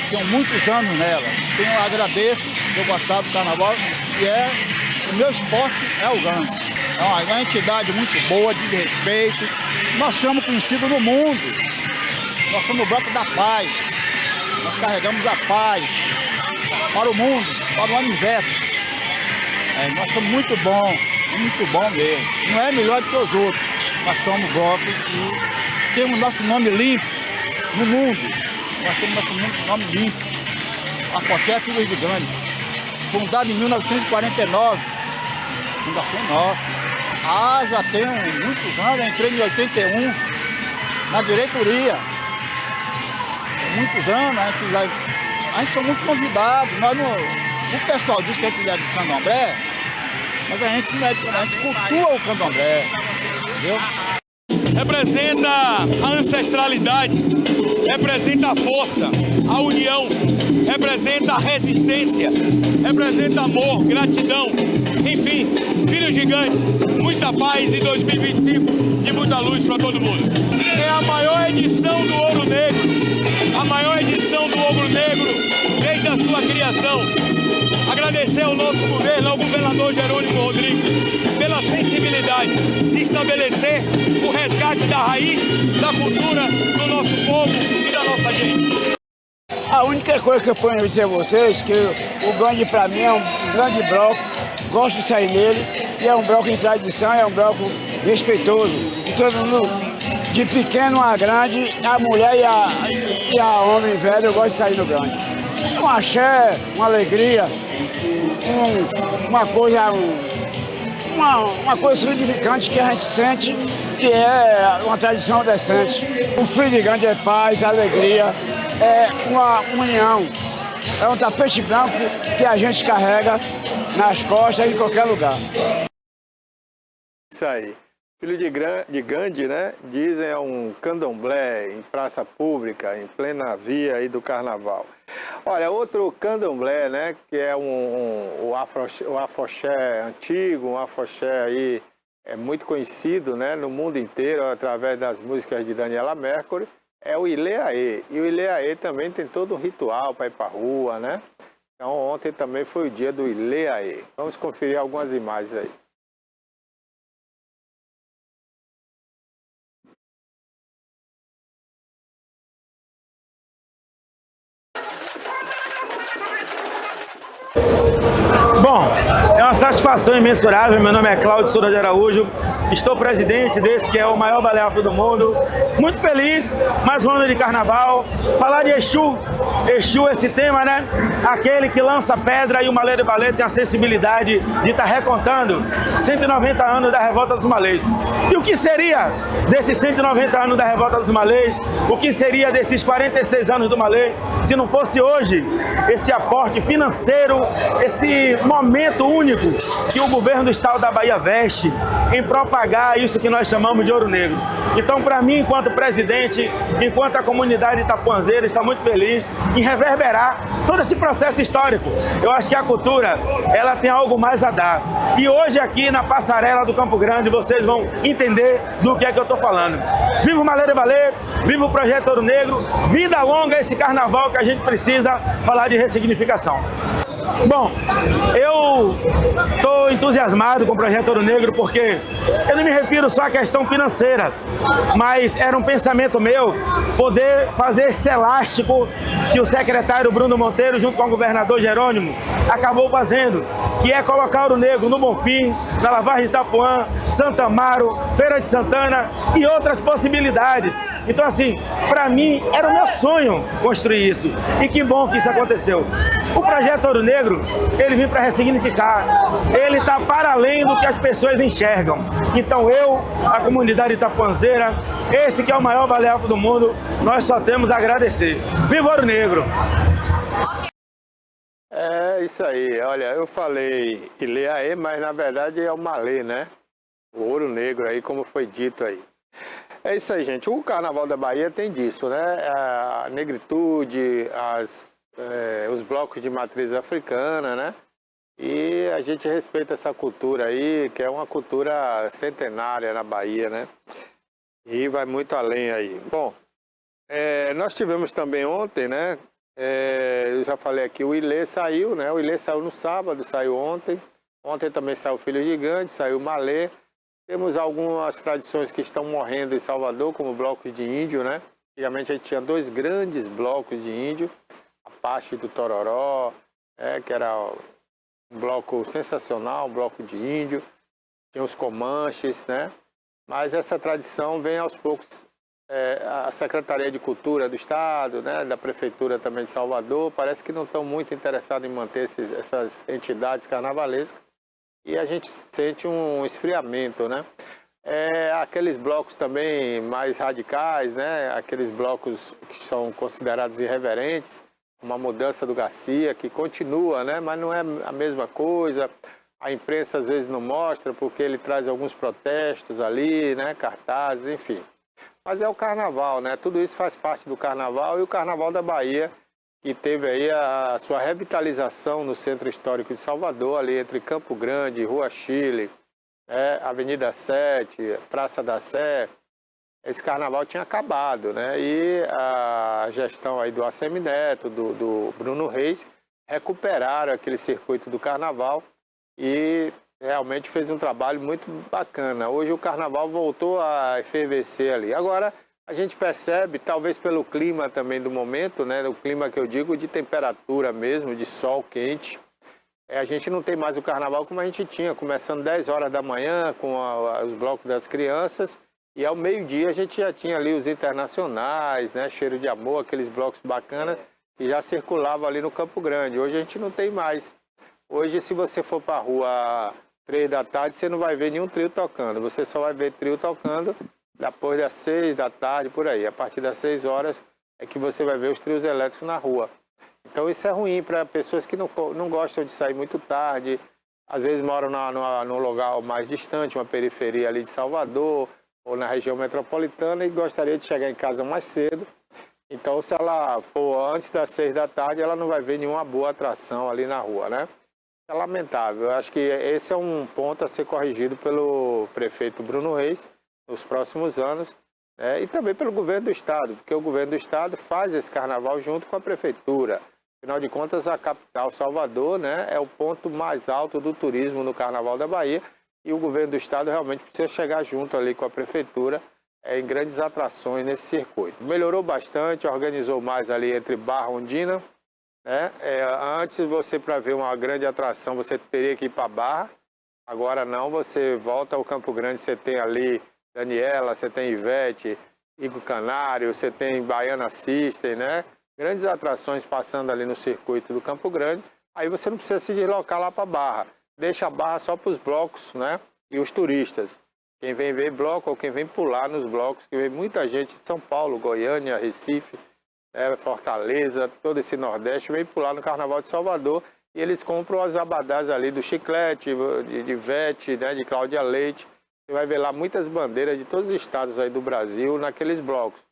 Tenho muitos anos nela. Eu agradeço por gostar do carnaval. E o meu esporte é o Gandhi. É uma entidade muito boa, de respeito. Nós somos conhecidos no mundo. Nós somos o bloco da paz. Nós carregamos a paz para o mundo, para o universo. Nós somos muito bom mesmo. Não é melhor do que os outros. Nós somos bloco e temos nosso nome limpo no mundo. Nós temos nosso nome limpo. A Afoxé Filho de Gandhi, fundada em 1949. Fundação nossa. Já tem muitos anos, eu entrei em 81 na diretoria. Muitos anos, a gente somos muito convidados. O pessoal diz que a gente é de candomblé, mas a gente não é de candomblé, a gente cultua o candomblé, entendeu? Representa a ancestralidade, representa a força, a união, representa a resistência, representa amor, gratidão, enfim, Filho de Gandhi, muita paz em 2025 e muita luz para todo mundo. É a maior edição do Ouro Negro, a maior edição do Ouro Negro desde a sua criação. Agradecer ao nosso governo, ao governador Jerônimo Rodrigues, pela sensibilidade de estabelecer o resgate da raiz, da cultura do nosso povo e da nossa gente. A única coisa que eu ponho a dizer a vocês é que o Gangue para mim é um grande bloco, gosto de sair nele, e é um bloco em tradição, é um bloco respeitoso. E todo mundo, de pequeno a grande, a mulher e a homem velho, eu gosto de sair no Gangue. Um axé, uma alegria, uma coisa significante que a gente sente que é uma tradição decente. O Fim de Gangue é paz, alegria, é uma união, é um tapete branco que a gente carrega nas costas em qualquer lugar. Isso aí. Filho de Gandhi, né? Dizem é um candomblé em praça pública, em plena via aí do carnaval. Olha, outro candomblé, né? Que é o afoxé antigo, um afoxé aí muito conhecido, né? No mundo inteiro, através das músicas de Daniela Mercury, é o Ileaê. E o Ileaê também tem todo um ritual para ir para a rua, né? Então ontem também foi o dia do Ileaê. Vamos conferir algumas imagens aí. Bom, é uma satisfação imensurável. Meu nome é Cláudio Souza de Araújo, estou presidente desse que é o maior balé afro do mundo. Muito feliz, mais um ano de carnaval. Falar de Exu, esse tema, né? Aquele que lança pedra, e o Malê de Balé tem a sensibilidade de estar recontando 190 anos da Revolta dos Malês. E o que seria desses 190 anos da Revolta dos Malês? O que seria desses 46 anos do Malê se não fosse hoje esse aporte financeiro, esse momento único que o governo do estado da Bahia veste em propagar isso que nós chamamos de ouro negro. Então, para mim, enquanto presidente, enquanto a comunidade itapuanzeira está muito feliz em reverberar todo esse processo histórico. Eu acho que a cultura, ela tem algo mais a dar. E hoje aqui na passarela do Campo Grande, vocês vão entender do que é que eu estou falando. Viva o Malê de Balé, viva o Projeto Ouro Negro, vida longa esse carnaval que a gente precisa falar de ressignificação. Bom, eu estou entusiasmado com o Projeto Ouro Negro porque eu não me refiro só à questão financeira, mas era um pensamento meu poder fazer esse elástico que o secretário Bruno Monteiro, junto com o governador Jerônimo, acabou fazendo, que é colocar Ouro Negro no Bonfim, na Lavagem de Itapuã, Santo Amaro, Feira de Santana e outras possibilidades. Então, assim, para mim, era o meu sonho construir isso. E que bom que isso aconteceu. O Projeto Ouro Negro, ele vem para ressignificar. Ele está para além do que as pessoas enxergam. Então, eu, a comunidade itapuanzeira, esse que é o maior balé afro do mundo, nós só temos a agradecer. Viva Ouro Negro! É isso aí. Olha, eu falei Ileaê, mas na verdade é o Malê, né? O Ouro Negro aí, como foi dito aí. É isso aí, gente. O Carnaval da Bahia tem disso, né? A negritude, os blocos de matriz africana, né? E a gente respeita essa cultura aí, que é uma cultura centenária na Bahia, né? E vai muito além aí. Bom, nós tivemos também ontem, né? Eu já falei aqui, o Ilê saiu, né? O Ilê saiu no sábado, saiu ontem. Ontem também saiu o Filho Gigante, saiu o Malê. Temos algumas tradições que estão morrendo em Salvador, como blocos de índio, né? Antigamente a gente tinha dois grandes blocos de índio, a Pache do Tororó, que era um bloco sensacional, um bloco de índio, tinha os Comanches, né? Mas essa tradição vem aos poucos. A Secretaria de Cultura do Estado, né, da Prefeitura também de Salvador, parece que não estão muito interessados em manter essas entidades carnavalescas. E a gente sente um esfriamento, né? Aqueles blocos também mais radicais, né? Aqueles blocos que são considerados irreverentes, uma mudança do Garcia, que continua, né? Mas não é a mesma coisa. A imprensa às vezes não mostra, porque ele traz alguns protestos ali, né? Cartazes, enfim. Mas é o carnaval, né? Tudo isso faz parte do carnaval, e o Carnaval da Bahia, que teve aí a sua revitalização no Centro Histórico de Salvador, ali entre Campo Grande, Rua Chile, Avenida 7, Praça da Sé. Esse carnaval tinha acabado, né? E a gestão aí do ACM Neto, do Bruno Reis, recuperaram aquele circuito do carnaval e realmente fez um trabalho muito bacana. Hoje o carnaval voltou a efervescer ali. Agora a gente percebe, talvez pelo clima também do momento, né? O clima que eu digo de temperatura mesmo, de sol quente. A gente não tem mais o carnaval como a gente tinha, começando 10 horas da manhã com os blocos das crianças. E ao meio-dia a gente já tinha ali os internacionais, né? Cheiro de Amor, aqueles blocos bacanas que já circulavam ali no Campo Grande. Hoje a gente não tem mais. Hoje, se você for para a rua 3 da tarde, você não vai ver nenhum trio tocando. Você só vai ver trio tocando depois das 6 da tarde, por aí. A partir das 6 horas é que você vai ver os trios elétricos na rua. Então isso é ruim para pessoas que não gostam de sair muito tarde, às vezes moram num lugar mais distante, uma periferia ali de Salvador, ou na região metropolitana e gostaria de chegar em casa mais cedo. Então, se ela for antes das 6 da tarde, ela não vai ver nenhuma boa atração ali na rua, né? É lamentável. Eu acho que esse é um ponto a ser corrigido pelo prefeito Bruno Reis nos próximos anos, né? E também pelo governo do estado, porque o governo do estado faz esse carnaval junto com a prefeitura. Afinal de contas, a capital, Salvador, né, é o ponto mais alto do turismo no Carnaval da Bahia e o governo do estado realmente precisa chegar junto ali com a prefeitura em grandes atrações nesse circuito. Melhorou bastante, organizou mais ali entre Barra Ondina, né? Antes você, para ver uma grande atração, você teria que ir para Barra, agora não, você volta ao Campo Grande, você tem ali Daniela, você tem Ivete, Igor Canário, você tem Baiana System, né? Grandes atrações passando ali no circuito do Campo Grande, aí você não precisa se deslocar lá para Barra. Deixa a Barra só para os blocos, né? E os turistas. Quem vem ver bloco ou quem vem pular nos blocos, que vem muita gente de São Paulo, Goiânia, Recife, Fortaleza, todo esse Nordeste, vem pular no Carnaval de Salvador e eles compram as abadás ali do Chiclete, de Ivete, né? De Cláudia Leite. Você vai ver lá muitas bandeiras de todos os estados aí do Brasil naqueles blocos.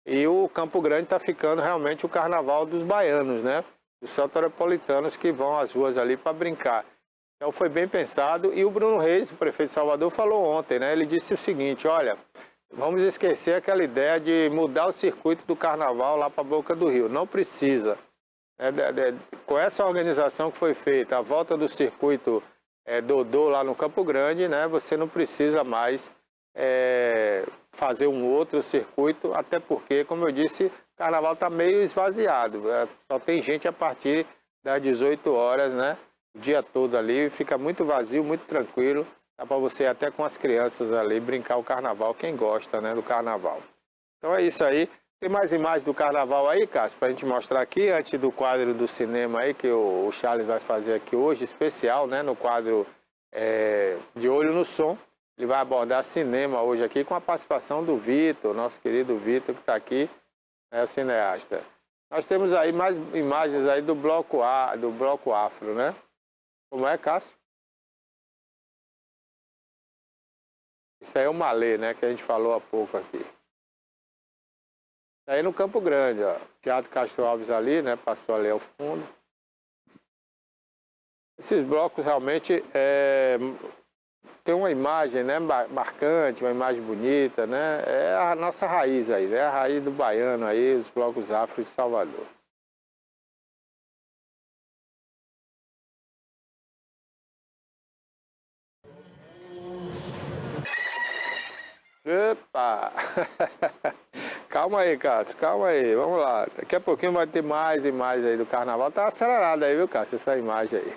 E o Campo Grande está ficando realmente o carnaval dos baianos, né? Dos soteropolitanos que vão às ruas ali para brincar. Então foi bem pensado. E o Bruno Reis, o prefeito de Salvador, falou ontem, né? Ele disse o seguinte, olha, vamos esquecer aquela ideia de mudar o circuito do carnaval lá para a Boca do Rio. Não precisa. Com essa organização que foi feita, a volta do circuito Dodô lá no Campo Grande, né? Você não precisa mais fazer um outro circuito, até porque, como eu disse, o carnaval está meio esvaziado. Só tem gente a partir das 18 horas, né? O dia todo ali, fica muito vazio, muito tranquilo. Dá para você até com as crianças ali brincar o carnaval, quem gosta, né, do carnaval. Então é isso aí. Tem mais imagens do carnaval aí, Cássio, para a gente mostrar aqui, antes do quadro do cinema aí, que o Charles vai fazer aqui hoje, especial, né, no quadro De Olho no Som. Ele vai abordar cinema hoje aqui com a participação do Vitor, nosso querido Vitor, que está aqui, né, o cineasta. Nós temos aí mais imagens aí do bloco afro, né? Como é, Cássio? Isso aí é o Malê, né, que a gente falou há pouco aqui. Isso aí no Campo Grande, ó. Teatro Castro Alves ali, né, passou ali ao fundo. Esses blocos realmente tem uma imagem, né, marcante, uma imagem bonita, né? É a nossa raiz aí, né? A raiz do baiano aí, os blocos afro de Salvador. Opa! Calma aí, Cássio, calma aí, vamos lá. Daqui a pouquinho vai ter mais imagens aí do carnaval. Tá acelerado aí, viu, Cássio, essa imagem aí.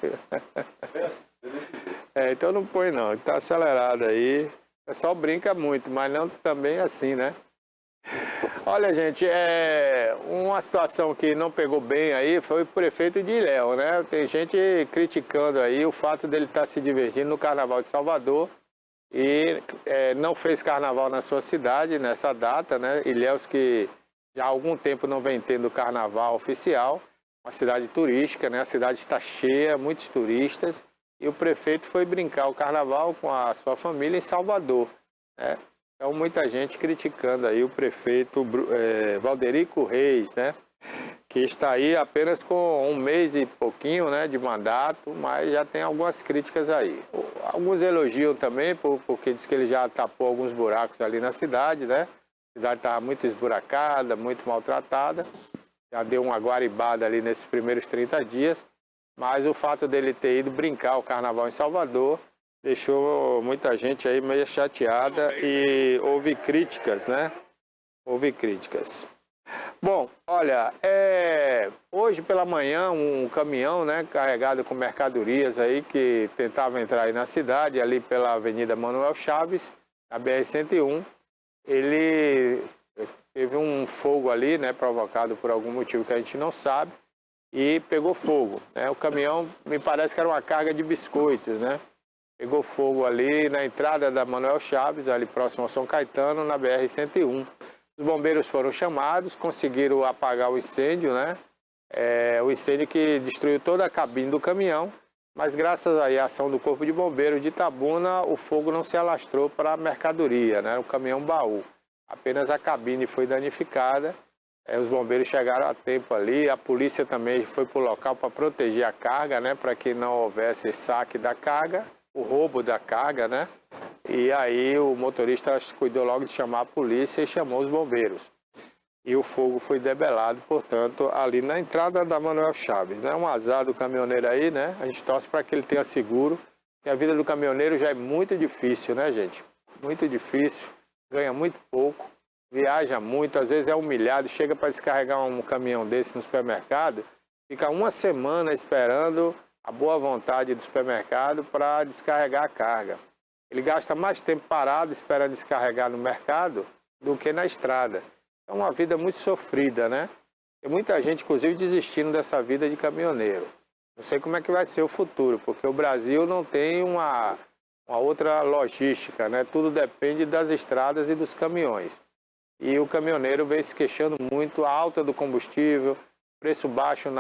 Então não põe não, tá acelerado aí. O pessoal brinca muito, mas não também assim, né? Olha, gente, uma situação que não pegou bem aí foi o prefeito de Ilhéus, né? Tem gente criticando aí o fato dele estar se divertindo no Carnaval de Salvador e não fez carnaval na sua cidade nessa data, né? Ilhéus que já há algum tempo não vem tendo carnaval oficial, uma cidade turística, né? A cidade está cheia, muitos turistas, e o prefeito foi brincar o carnaval com a sua família em Salvador, né? Então muita gente criticando aí o prefeito Valderico Reis, né? Que está aí apenas com 1 mês e pouquinho, né, de mandato, mas já tem algumas críticas aí. Alguns elogiam também, porque diz que ele já tapou alguns buracos ali na cidade, né? A cidade estava muito esburacada, muito maltratada, já deu uma guaribada ali nesses primeiros 30 dias. mas o fato dele ter ido brincar o carnaval em Salvador deixou muita gente aí meio chateada e houve críticas, né? Houve críticas. Bom, olha, hoje pela manhã um caminhão, né, carregado com mercadorias aí que tentava entrar aí na cidade, ali pela Avenida Manuel Chaves, na BR-101, ele teve um fogo ali, né, provocado por algum motivo que a gente não sabe, e pegou fogo, né? O caminhão, me parece que era uma carga de biscoitos, né? Pegou fogo ali na entrada da Manuel Chaves, ali próximo ao São Caetano, na BR-101. Os bombeiros foram chamados, conseguiram apagar o incêndio, né? O incêndio que destruiu toda a cabine do caminhão, mas graças aí à ação do Corpo de Bombeiros de Itabuna, o fogo não se alastrou para a mercadoria, né? O caminhão baú. Apenas a cabine foi danificada. Os bombeiros chegaram a tempo ali, a polícia também foi para o local para proteger a carga, né? Para que não houvesse saque da carga, o roubo da carga, né? E aí o motorista cuidou logo de chamar a polícia e chamou os bombeiros. E o fogo foi debelado, portanto, ali na entrada da Manuel Chaves, né? Um azar do caminhoneiro aí, né? A gente torce para que ele tenha seguro, porque a vida do caminhoneiro já é muito difícil, né, gente? Muito difícil, ganha muito pouco, viaja muito, às vezes é humilhado, chega para descarregar um caminhão desse no supermercado, fica uma semana esperando a boa vontade do supermercado para descarregar a carga. Ele gasta mais tempo parado esperando descarregar no mercado do que na estrada. É uma vida muito sofrida, né? Tem muita gente, inclusive, desistindo dessa vida de caminhoneiro. Não sei como é que vai ser o futuro, porque o Brasil não tem uma outra logística, né? Tudo depende das estradas e dos caminhões. E o caminhoneiro vem se queixando muito, a alta do combustível, preço baixo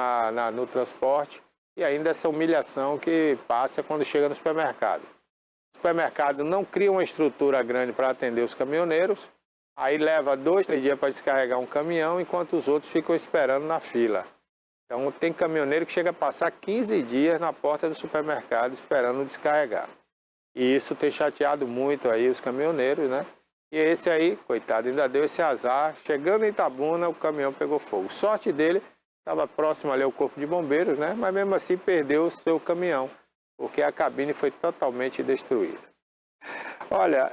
no transporte e ainda essa humilhação que passa quando chega no supermercado. O supermercado não cria uma estrutura grande para atender os caminhoneiros, aí leva 2, 3 dias para descarregar um caminhão, enquanto os outros ficam esperando na fila. Então tem caminhoneiro que chega a passar 15 dias na porta do supermercado esperando descarregar. E isso tem chateado muito aí os caminhoneiros, né? E esse aí, coitado, ainda deu esse azar. Chegando em Itabuna, o caminhão pegou fogo. Sorte dele, estava próximo ali ao Corpo de Bombeiros, né? Mas mesmo assim perdeu o seu caminhão, porque a cabine foi totalmente destruída. Olha,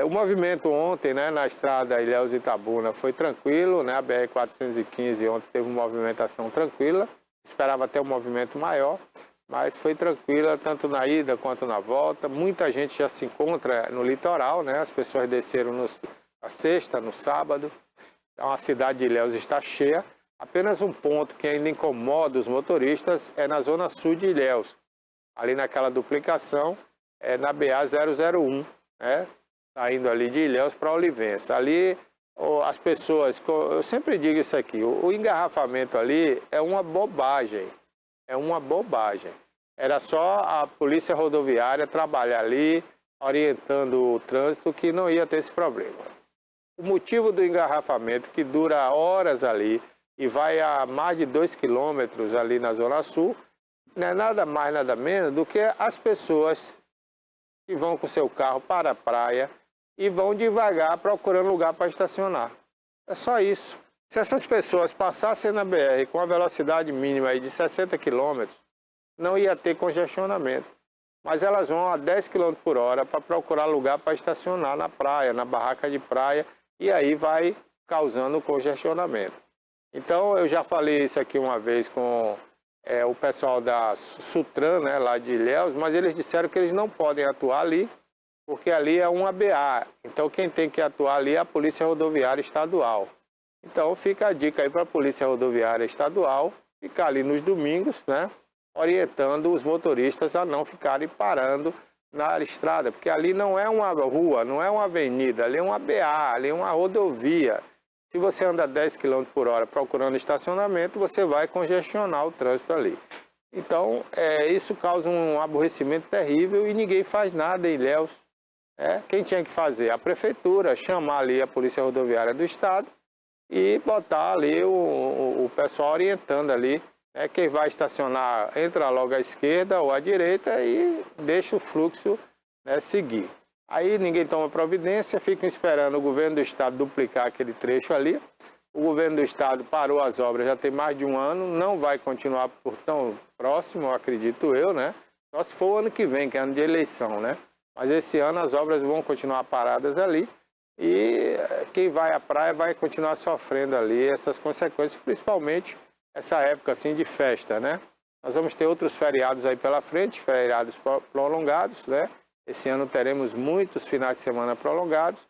o movimento ontem, né, na estrada Ilhéus-Itabuna foi tranquilo, né? A BR-415 ontem teve uma movimentação tranquila, esperava até um movimento maior, mas foi tranquila tanto na ida quanto na volta. Muita gente já se encontra no litoral, né? As pessoas desceram na sexta, no sábado. Então a cidade de Ilhéus está cheia. Apenas um ponto que ainda incomoda os motoristas é na zona sul de Ilhéus, ali naquela duplicação, na BA-001, né? Saindo ali de Ilhéus para Olivença. Ali as pessoas, eu sempre digo isso aqui, o engarrafamento ali é uma bobagem. É uma bobagem. Era só a polícia rodoviária trabalhar ali, orientando o trânsito, que não ia ter esse problema. O motivo do engarrafamento, que dura horas ali e vai a mais de 2 quilômetros ali na Zona Sul, não é nada mais, nada menos do que as pessoas que vão com seu carro para a praia e vão devagar procurando lugar para estacionar. É só isso. Se essas pessoas passassem na BR com a velocidade mínima aí de 60 km, não ia ter congestionamento. Mas elas vão a 10 km por hora para procurar lugar para estacionar na praia, na barraca de praia, e aí vai causando congestionamento. Então, eu já falei isso aqui uma vez com o pessoal da Sutran, né, lá de Ilhéus, mas eles disseram que eles não podem atuar ali, porque ali é uma BA. Então, quem tem que atuar ali é a Polícia Rodoviária Estadual. Então fica a dica aí para a Polícia Rodoviária Estadual, ficar ali nos domingos, né, orientando os motoristas a não ficarem parando na estrada, porque ali não é uma rua, não é uma avenida, ali é uma BA, ali é uma rodovia. Se você anda 10 km por hora procurando estacionamento, você vai congestionar o trânsito ali. Então, isso causa um aborrecimento terrível e ninguém faz nada em Ilhéus. Quem tinha que fazer? A prefeitura, chamar ali a Polícia Rodoviária do Estado, e botar ali o pessoal orientando ali, né? Quem vai estacionar entra logo à esquerda ou à direita e deixa o fluxo, né, seguir. Aí ninguém toma providência, ficam esperando o governo do estado duplicar aquele trecho ali, O governo do estado parou as obras já tem mais de um ano, não vai continuar por tão próximo, acredito eu, né? Só se for o ano que vem, que é ano de eleição, né? Mas esse ano as obras vão continuar paradas ali e quem vai à praia vai continuar sofrendo ali essas consequências, principalmente essa época assim de festa, né? Nós vamos ter outros feriados aí pela frente, feriados prolongados, né? Esse ano teremos muitos finais de semana prolongados.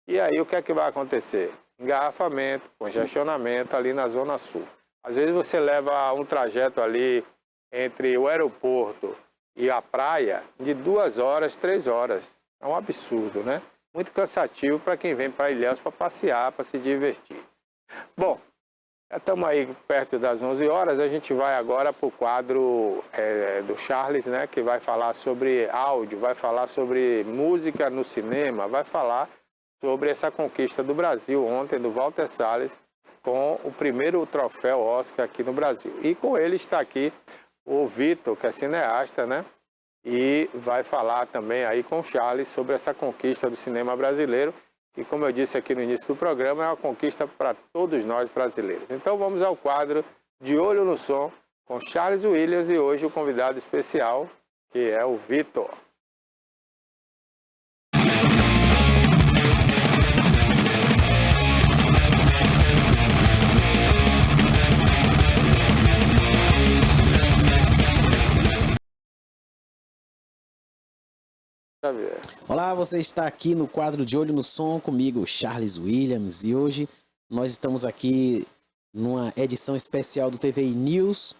E aí o que é que vai acontecer? Engarrafamento, congestionamento ali na Zona Sul. Às vezes você leva um trajeto ali entre o aeroporto e a praia de 2 horas, 3 horas. É um absurdo, né? Muito cansativo para quem vem para Ilhéus para passear, para se divertir. Bom, já estamos aí perto das 11 horas, a gente vai agora para o quadro do Charles, né? Que vai falar sobre áudio, vai falar sobre música no cinema, vai falar sobre essa conquista do Brasil ontem, do Walter Salles, com o primeiro troféu Oscar aqui no Brasil. E com ele está aqui o Vitor, que é cineasta, né? E vai falar também aí com o Charles sobre essa conquista do cinema brasileiro, que, como eu disse aqui no início do programa, é uma conquista para todos nós brasileiros. Então vamos ao quadro De Olho no Som, com Charles Williams e hoje o convidado especial, que é o Vitor. Olá, você está aqui no quadro De Olho no Som comigo, Charles Williams, e hoje nós estamos aqui numa edição especial do TVI News,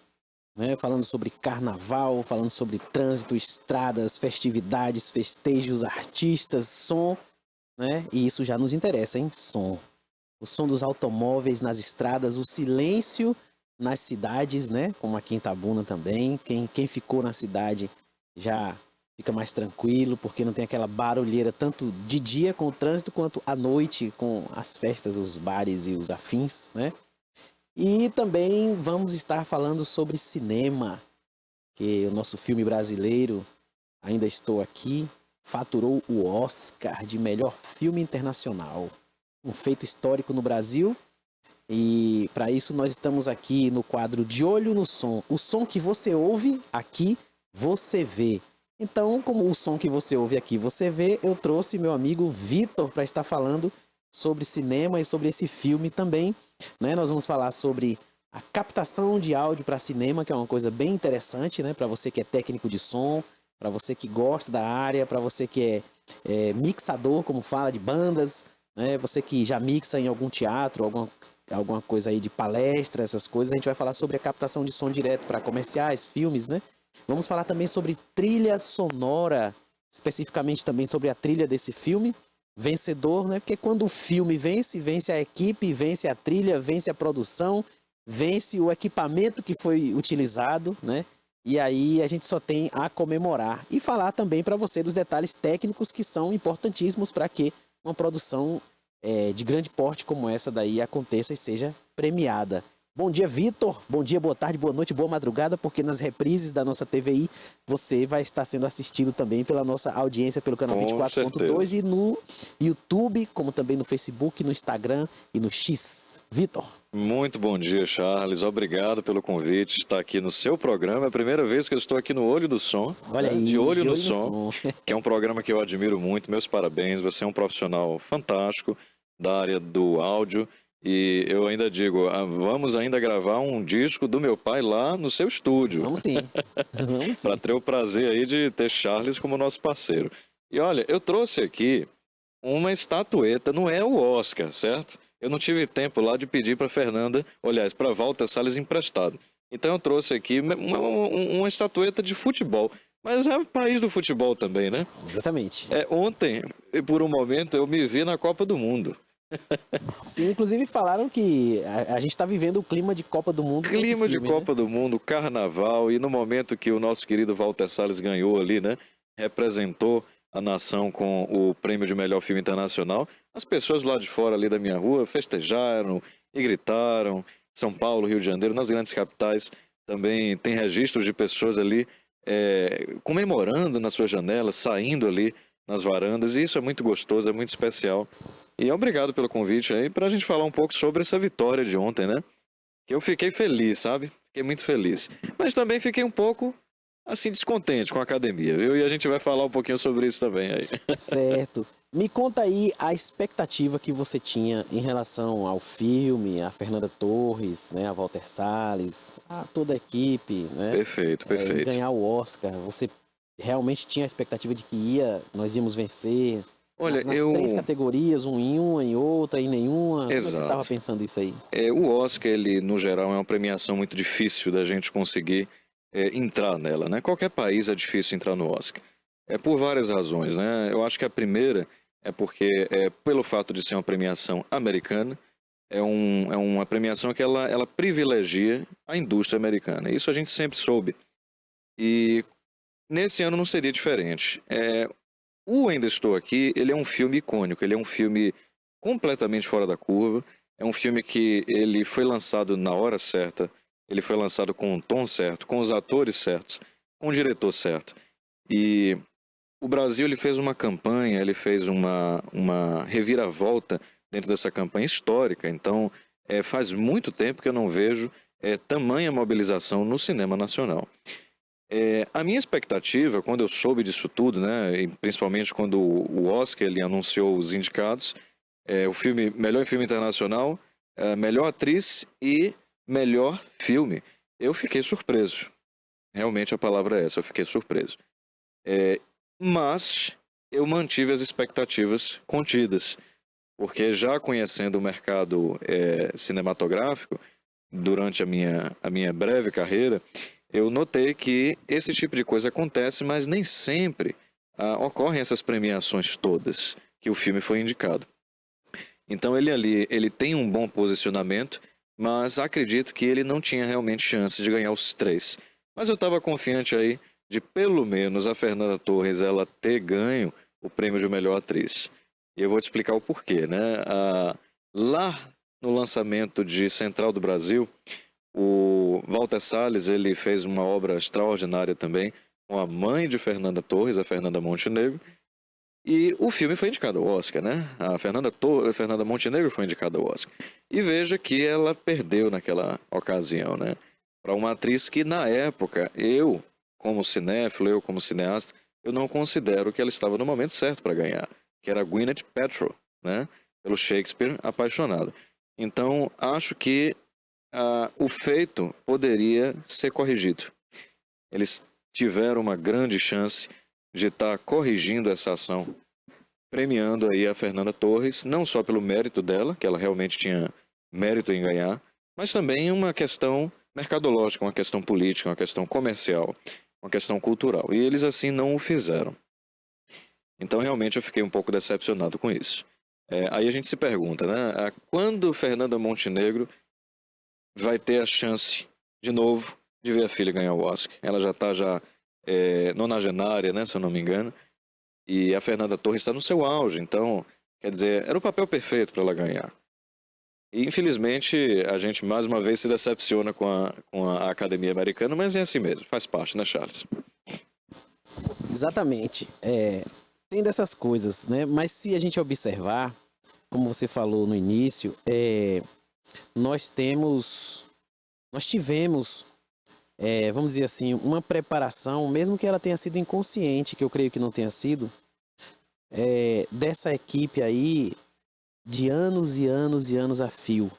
né, falando sobre carnaval, falando sobre trânsito, estradas, festividades, festejos, artistas, som, né, e isso já nos interessa, hein? Som. O som dos automóveis nas estradas, o silêncio nas cidades, né, como aqui em Itabuna também. Quem ficou na cidade já fica mais tranquilo, porque não tem aquela barulheira tanto de dia com o trânsito, quanto à noite com as festas, os bares e os afins, né? E também vamos estar falando sobre cinema, que o nosso filme brasileiro, Ainda Estou Aqui, faturou o Oscar de melhor filme internacional. Um feito histórico no Brasil. E para isso nós estamos aqui no quadro De Olho no Som. O som que você ouve aqui, você vê. Então, como o som que você ouve aqui, você vê, eu trouxe meu amigo Vitor para estar falando sobre cinema e sobre esse filme também, né? Nós vamos falar sobre a captação de áudio para cinema, que é uma coisa bem interessante, né? Para você que é técnico de som, para você que gosta da área, para você que é mixador, como fala, de bandas, né? Você que já mixa em algum teatro, alguma coisa aí de palestra, essas coisas. A gente vai falar sobre a captação de som direto para comerciais, filmes, né? Vamos falar também sobre trilha sonora, especificamente também sobre a trilha desse filme, vencedor, né? Porque quando o filme vence a equipe, vence a trilha, vence a produção, vence o equipamento que foi utilizado, né? E aí a gente só tem a comemorar. E falar também para você dos detalhes técnicos que são importantíssimos para que uma produção de grande porte como essa daí aconteça e seja premiada. Bom dia, Vitor. Bom dia, boa tarde, boa noite, boa madrugada, porque nas reprises da nossa TVI você vai estar sendo assistido também pela nossa audiência pelo canal 24.2 e no YouTube, como também no Facebook, no Instagram e no X. Vitor. Muito bom dia, Charles. Obrigado pelo convite de estar aqui no seu programa. É a primeira vez que eu estou aqui no Olho do Som. Olha aí, de Olho no Som, que é um programa que eu admiro muito. Meus parabéns. Você é um profissional fantástico da área do áudio. E eu ainda digo, vamos ainda gravar um disco do meu pai lá no seu estúdio. Vamos sim. Vamos sim. Para ter o prazer aí de ter Charles como nosso parceiro. E olha, eu trouxe aqui uma estatueta, não é o Oscar, certo? Eu não tive tempo lá de pedir para Fernanda, aliás, para Walter Salles emprestado. Então eu trouxe aqui uma estatueta de futebol. Mas é o país do futebol também, né? Exatamente. Ontem, por um momento, eu me vi na Copa do Mundo. Sim, inclusive falaram que a gente está vivendo o clima de Copa do Mundo. Clima filme, de Copa do Mundo, carnaval, e no momento que o nosso querido Walter Salles ganhou ali, né? Representou a nação com o prêmio de melhor filme internacional. As pessoas lá de fora ali da minha rua festejaram e gritaram. São Paulo, Rio de Janeiro, nas grandes capitais também tem registros de pessoas ali comemorando nas suas janelas, saindo ali nas varandas, e isso é muito gostoso, é muito especial. E obrigado pelo convite aí, pra gente falar um pouco sobre essa vitória de ontem, né? Que eu fiquei feliz, sabe? Fiquei muito feliz. Mas também fiquei um pouco, assim, descontente com a academia, viu? E a gente vai falar um pouquinho sobre isso também aí. Certo. Me conta aí a expectativa que você tinha em relação ao filme, a Fernanda Torres, né, a Walter Salles, a toda a equipe, né? Perfeito, E perfeito. ganhar o Oscar. Você realmente tinha a expectativa de que nós íamos vencer? Olha, nas 3 categorias, uma, em outra, em nenhuma. Como é que você Exato. estava pensando isso aí? O Oscar, ele, no geral, é uma premiação muito difícil da gente conseguir entrar nela, né? Qualquer país é difícil entrar no Oscar. Por várias razões, né? Eu acho que a primeira é porque, pelo fato de ser uma premiação americana, é uma premiação que ela privilegia a indústria americana. Isso a gente sempre soube. E nesse ano não seria diferente. O Ainda Estou Aqui, ele é um filme icônico, ele é um filme completamente fora da curva, é um filme que ele foi lançado na hora certa, ele foi lançado com o tom certo, com os atores certos, com o diretor certo. E o Brasil, ele fez uma campanha, ele fez uma reviravolta dentro dessa campanha histórica, então faz muito tempo que eu não vejo tamanha mobilização no cinema nacional. A minha expectativa, quando eu soube disso tudo, né, e principalmente quando o Oscar ele anunciou os indicados, o filme melhor filme internacional, melhor atriz e melhor filme, eu fiquei surpreso. Realmente a palavra é essa, eu fiquei surpreso. Mas eu mantive as expectativas contidas, porque já conhecendo o mercado cinematográfico durante a minha breve carreira, eu notei que esse tipo de coisa acontece, mas nem sempre ocorrem essas premiações todas que o filme foi indicado. Então ele tem um bom posicionamento, mas acredito que ele não tinha realmente chance de ganhar os 3. Mas eu estava confiante aí de pelo menos a Fernanda Torres ela ter ganho o prêmio de melhor atriz. E eu vou te explicar o porquê, né? Lá no lançamento de Central do Brasil, o Walter Salles, ele fez uma obra extraordinária também, com a mãe de Fernanda Torres, a Fernanda Montenegro, e o filme foi indicado ao Oscar, né? A Fernanda Montenegro foi indicada ao Oscar. E veja que ela perdeu naquela ocasião, né? Para uma atriz que, na época, eu, como cinéfilo, eu como cineasta, eu não considero que ela estava no momento certo para ganhar, que era Gwyneth Paltrow, né? Pelo Shakespeare Apaixonado. Então, acho que o feito poderia ser corrigido. Eles tiveram uma grande chance de estar corrigindo essa ação, premiando aí a Fernanda Torres, não só pelo mérito dela, que ela realmente tinha mérito em ganhar, mas também uma questão mercadológica, uma questão política, uma questão comercial, uma questão cultural. E eles assim não o fizeram. Então realmente eu fiquei um pouco decepcionado com isso. Aí a gente se pergunta, né? Quando Fernanda Montenegro vai ter a chance, de novo, de ver a filha ganhar o Oscar? Ela já está nonagenária, né, se eu não me engano, e a Fernanda Torres está no seu auge, então, quer dizer, era o papel perfeito para ela ganhar. E, infelizmente, a gente mais uma vez se decepciona com a Academia Americana, mas é assim mesmo, faz parte, né, Charles? Exatamente. Tem dessas coisas, né? Mas se a gente observar, como você falou no início, nós tivemos, vamos dizer assim, uma preparação, mesmo que ela tenha sido inconsciente, que eu creio que não tenha sido, dessa equipe aí, de anos e anos e anos a fio.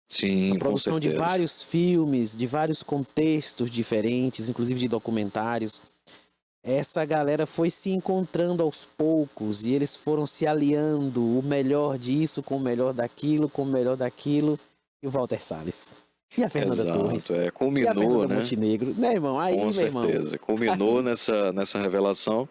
Sim, a produção com de certeza. vários filmes, de vários contextos diferentes, inclusive de documentários. Essa galera foi se encontrando aos poucos e eles foram se aliando, o melhor disso com o melhor daquilo, com o melhor daquilo, e o Walter Salles. E a Fernanda Torres. Culminou, e a Fernanda né? Montenegro. Né, irmão? Aí, Com meu irmão. certeza, culminou nessa revelação.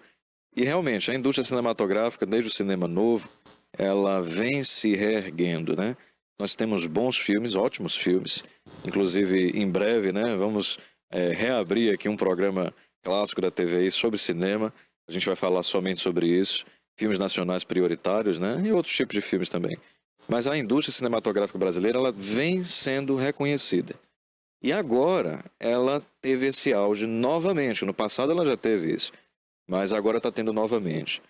E realmente, a indústria cinematográfica, desde o cinema novo, ela vem se reerguendo, né? Nós temos bons filmes, ótimos filmes. Inclusive, em breve, né, vamos reabrir aqui um programa clássico da TVI sobre cinema. A gente vai falar somente sobre isso. Filmes nacionais prioritários, né? E outros tipos de filmes também. Mas a indústria cinematográfica brasileira, ela vem sendo reconhecida. E agora, ela teve esse auge novamente. No passado ela já teve isso. Mas agora está tendo novamente.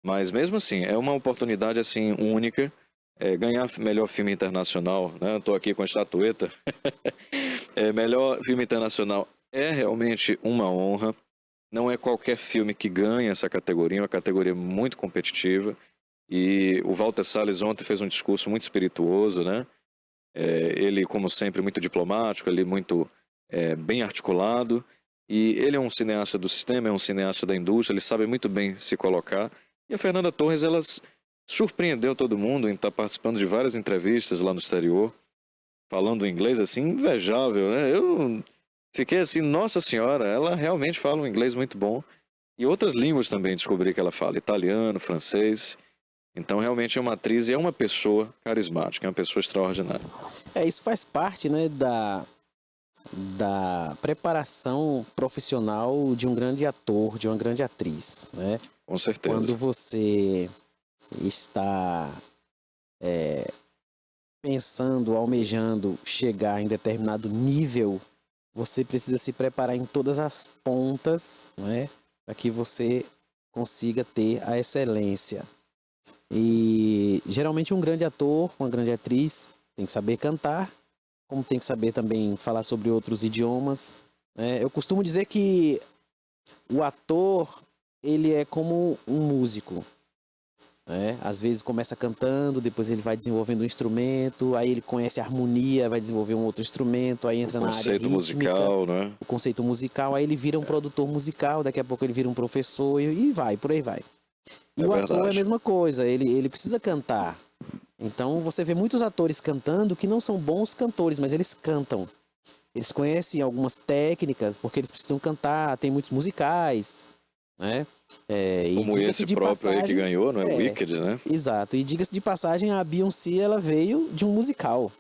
Mas mesmo assim, é uma oportunidade assim única. Ganhar melhor filme internacional, né? Estou aqui com a estatueta. Melhor filme internacional é realmente uma honra. Não é qualquer filme que ganha essa categoria, é uma categoria muito competitiva. E o Walter Salles ontem fez um discurso muito espirituoso, né? Ele, como sempre, muito diplomático, ele muito bem articulado. E ele é um cineasta do sistema, é um cineasta da indústria, ele sabe muito bem se colocar. E a Fernanda Torres, ela surpreendeu todo mundo em estar participando de várias entrevistas lá no exterior, falando inglês assim, invejável, né? Eu fiquei assim, nossa senhora, ela realmente fala um inglês muito bom. E outras línguas também descobri que ela fala, italiano, francês. Então realmente é uma atriz e é uma pessoa carismática, é uma pessoa extraordinária. Isso faz parte, né, da preparação profissional de um grande ator, de uma grande atriz, né? Com certeza. Quando você está pensando, almejando chegar em determinado nível, você precisa se preparar em todas as pontas, né, para que você consiga ter a excelência. E geralmente um grande ator, uma grande atriz tem que saber cantar, como tem que saber também falar sobre outros idiomas, né? Eu costumo dizer que o ator, ele é como um músico, né? Às vezes começa cantando, depois ele vai desenvolvendo um instrumento, aí ele conhece a harmonia, vai desenvolver um outro instrumento, aí entra na área rítmica, musical, né? O conceito musical, aí ele vira um produtor musical, daqui a pouco ele vira um professor e vai, por aí vai. E o ator é a mesma coisa, ele precisa cantar. Então você vê muitos atores cantando que não são bons cantores, mas eles cantam. Eles conhecem algumas técnicas, porque eles precisam cantar, tem muitos musicais, né? Como esse próprio aí que ganhou, não é? Wicked, né? Exato. E diga-se de passagem, a Beyoncé, ela veio de um musical.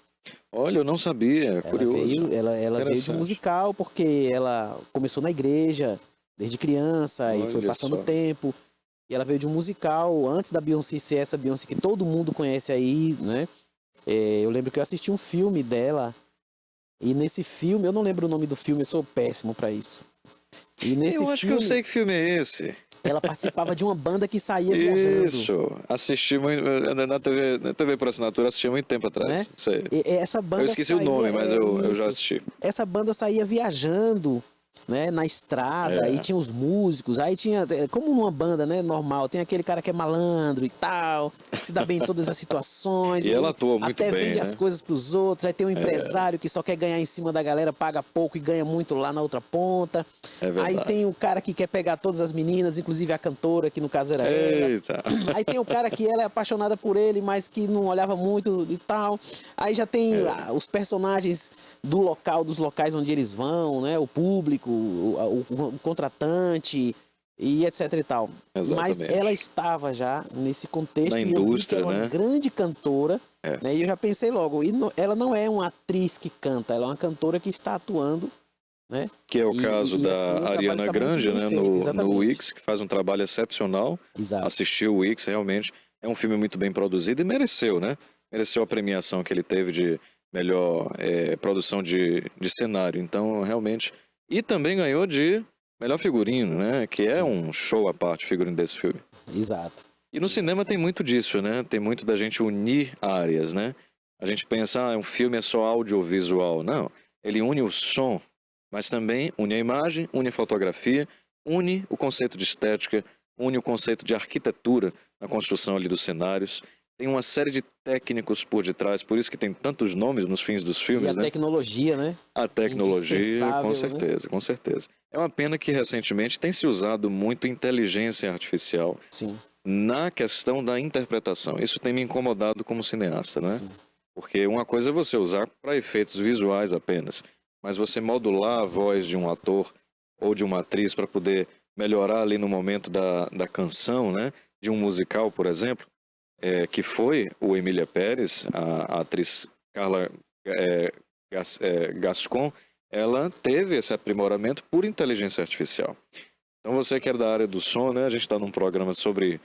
Olha, eu não sabia, curioso. Ela veio de um musical porque ela começou na igreja desde criança e foi passando o tempo. E ela veio de um musical antes da Beyoncé ser essa Beyoncé que todo mundo conhece aí, né? Eu lembro que eu assisti um filme dela e nesse filme, eu não lembro o nome do filme, eu sou péssimo pra isso. E nesse eu acho que eu sei que filme é esse. Ela participava de uma banda que saía viajando. Isso, assisti muito, na TV por assinatura, assisti muito tempo atrás. Né? Sei. Essa banda eu esqueci o nome, mas eu já assisti. Essa banda saía viajando, né, na estrada, e tinha os músicos, aí tinha, como numa banda, né, normal, tem aquele cara que é malandro e tal, que se dá bem em todas as situações. E ela atua muito até bem, vende né? as coisas pros outros, aí tem um empresário que só quer ganhar em cima da galera, paga pouco e ganha muito lá na outra ponta. Aí tem o cara que quer pegar todas as meninas, inclusive a cantora, que no caso era ela. Aí tem o cara que ela é apaixonada por ele, mas que não olhava muito e tal. Aí já tem os personagens dos locais onde eles vão, né? O público, o contratante e etc e tal. Exatamente. Mas ela estava já nesse contexto na e eu vi que indústria, era uma né? grande cantora, né? E eu já pensei logo, ela não é uma atriz que canta, ela é uma cantora que está atuando, né? Que é o caso da assim, Ariana Grande, né? No Wix, que faz um trabalho excepcional. Exato. Assistiu o Wix, realmente. É um filme muito bem produzido e mereceu, né? Mereceu a premiação que ele teve de melhor produção de cenário. Então, realmente... E também ganhou de melhor figurino, né? Que é um show à parte, figurino desse filme. Exato. E no cinema tem muito disso, né? Tem muito da gente unir áreas, né? A gente pensa, um filme é só audiovisual. Não, ele une o som, mas também une a imagem, une a fotografia, une o conceito de estética, une o conceito de arquitetura na construção ali dos cenários. Tem uma série de técnicos por detrás, por isso que tem tantos nomes nos fins dos filmes, e a tecnologia, né? A tecnologia, com certeza, né? Com certeza. É uma pena que recentemente tem se usado muito inteligência artificial na questão da interpretação. Isso tem me incomodado como cineasta, né? Sim. Porque uma coisa é você usar para efeitos visuais apenas, mas você modular a voz de um ator ou de uma atriz para poder melhorar ali no momento da canção, né? De um musical, por exemplo, que foi o Emília Pérez, a atriz Carla Gascon, ela teve esse aprimoramento por inteligência artificial. Então você que é da área do som, né? A gente está num programa sobre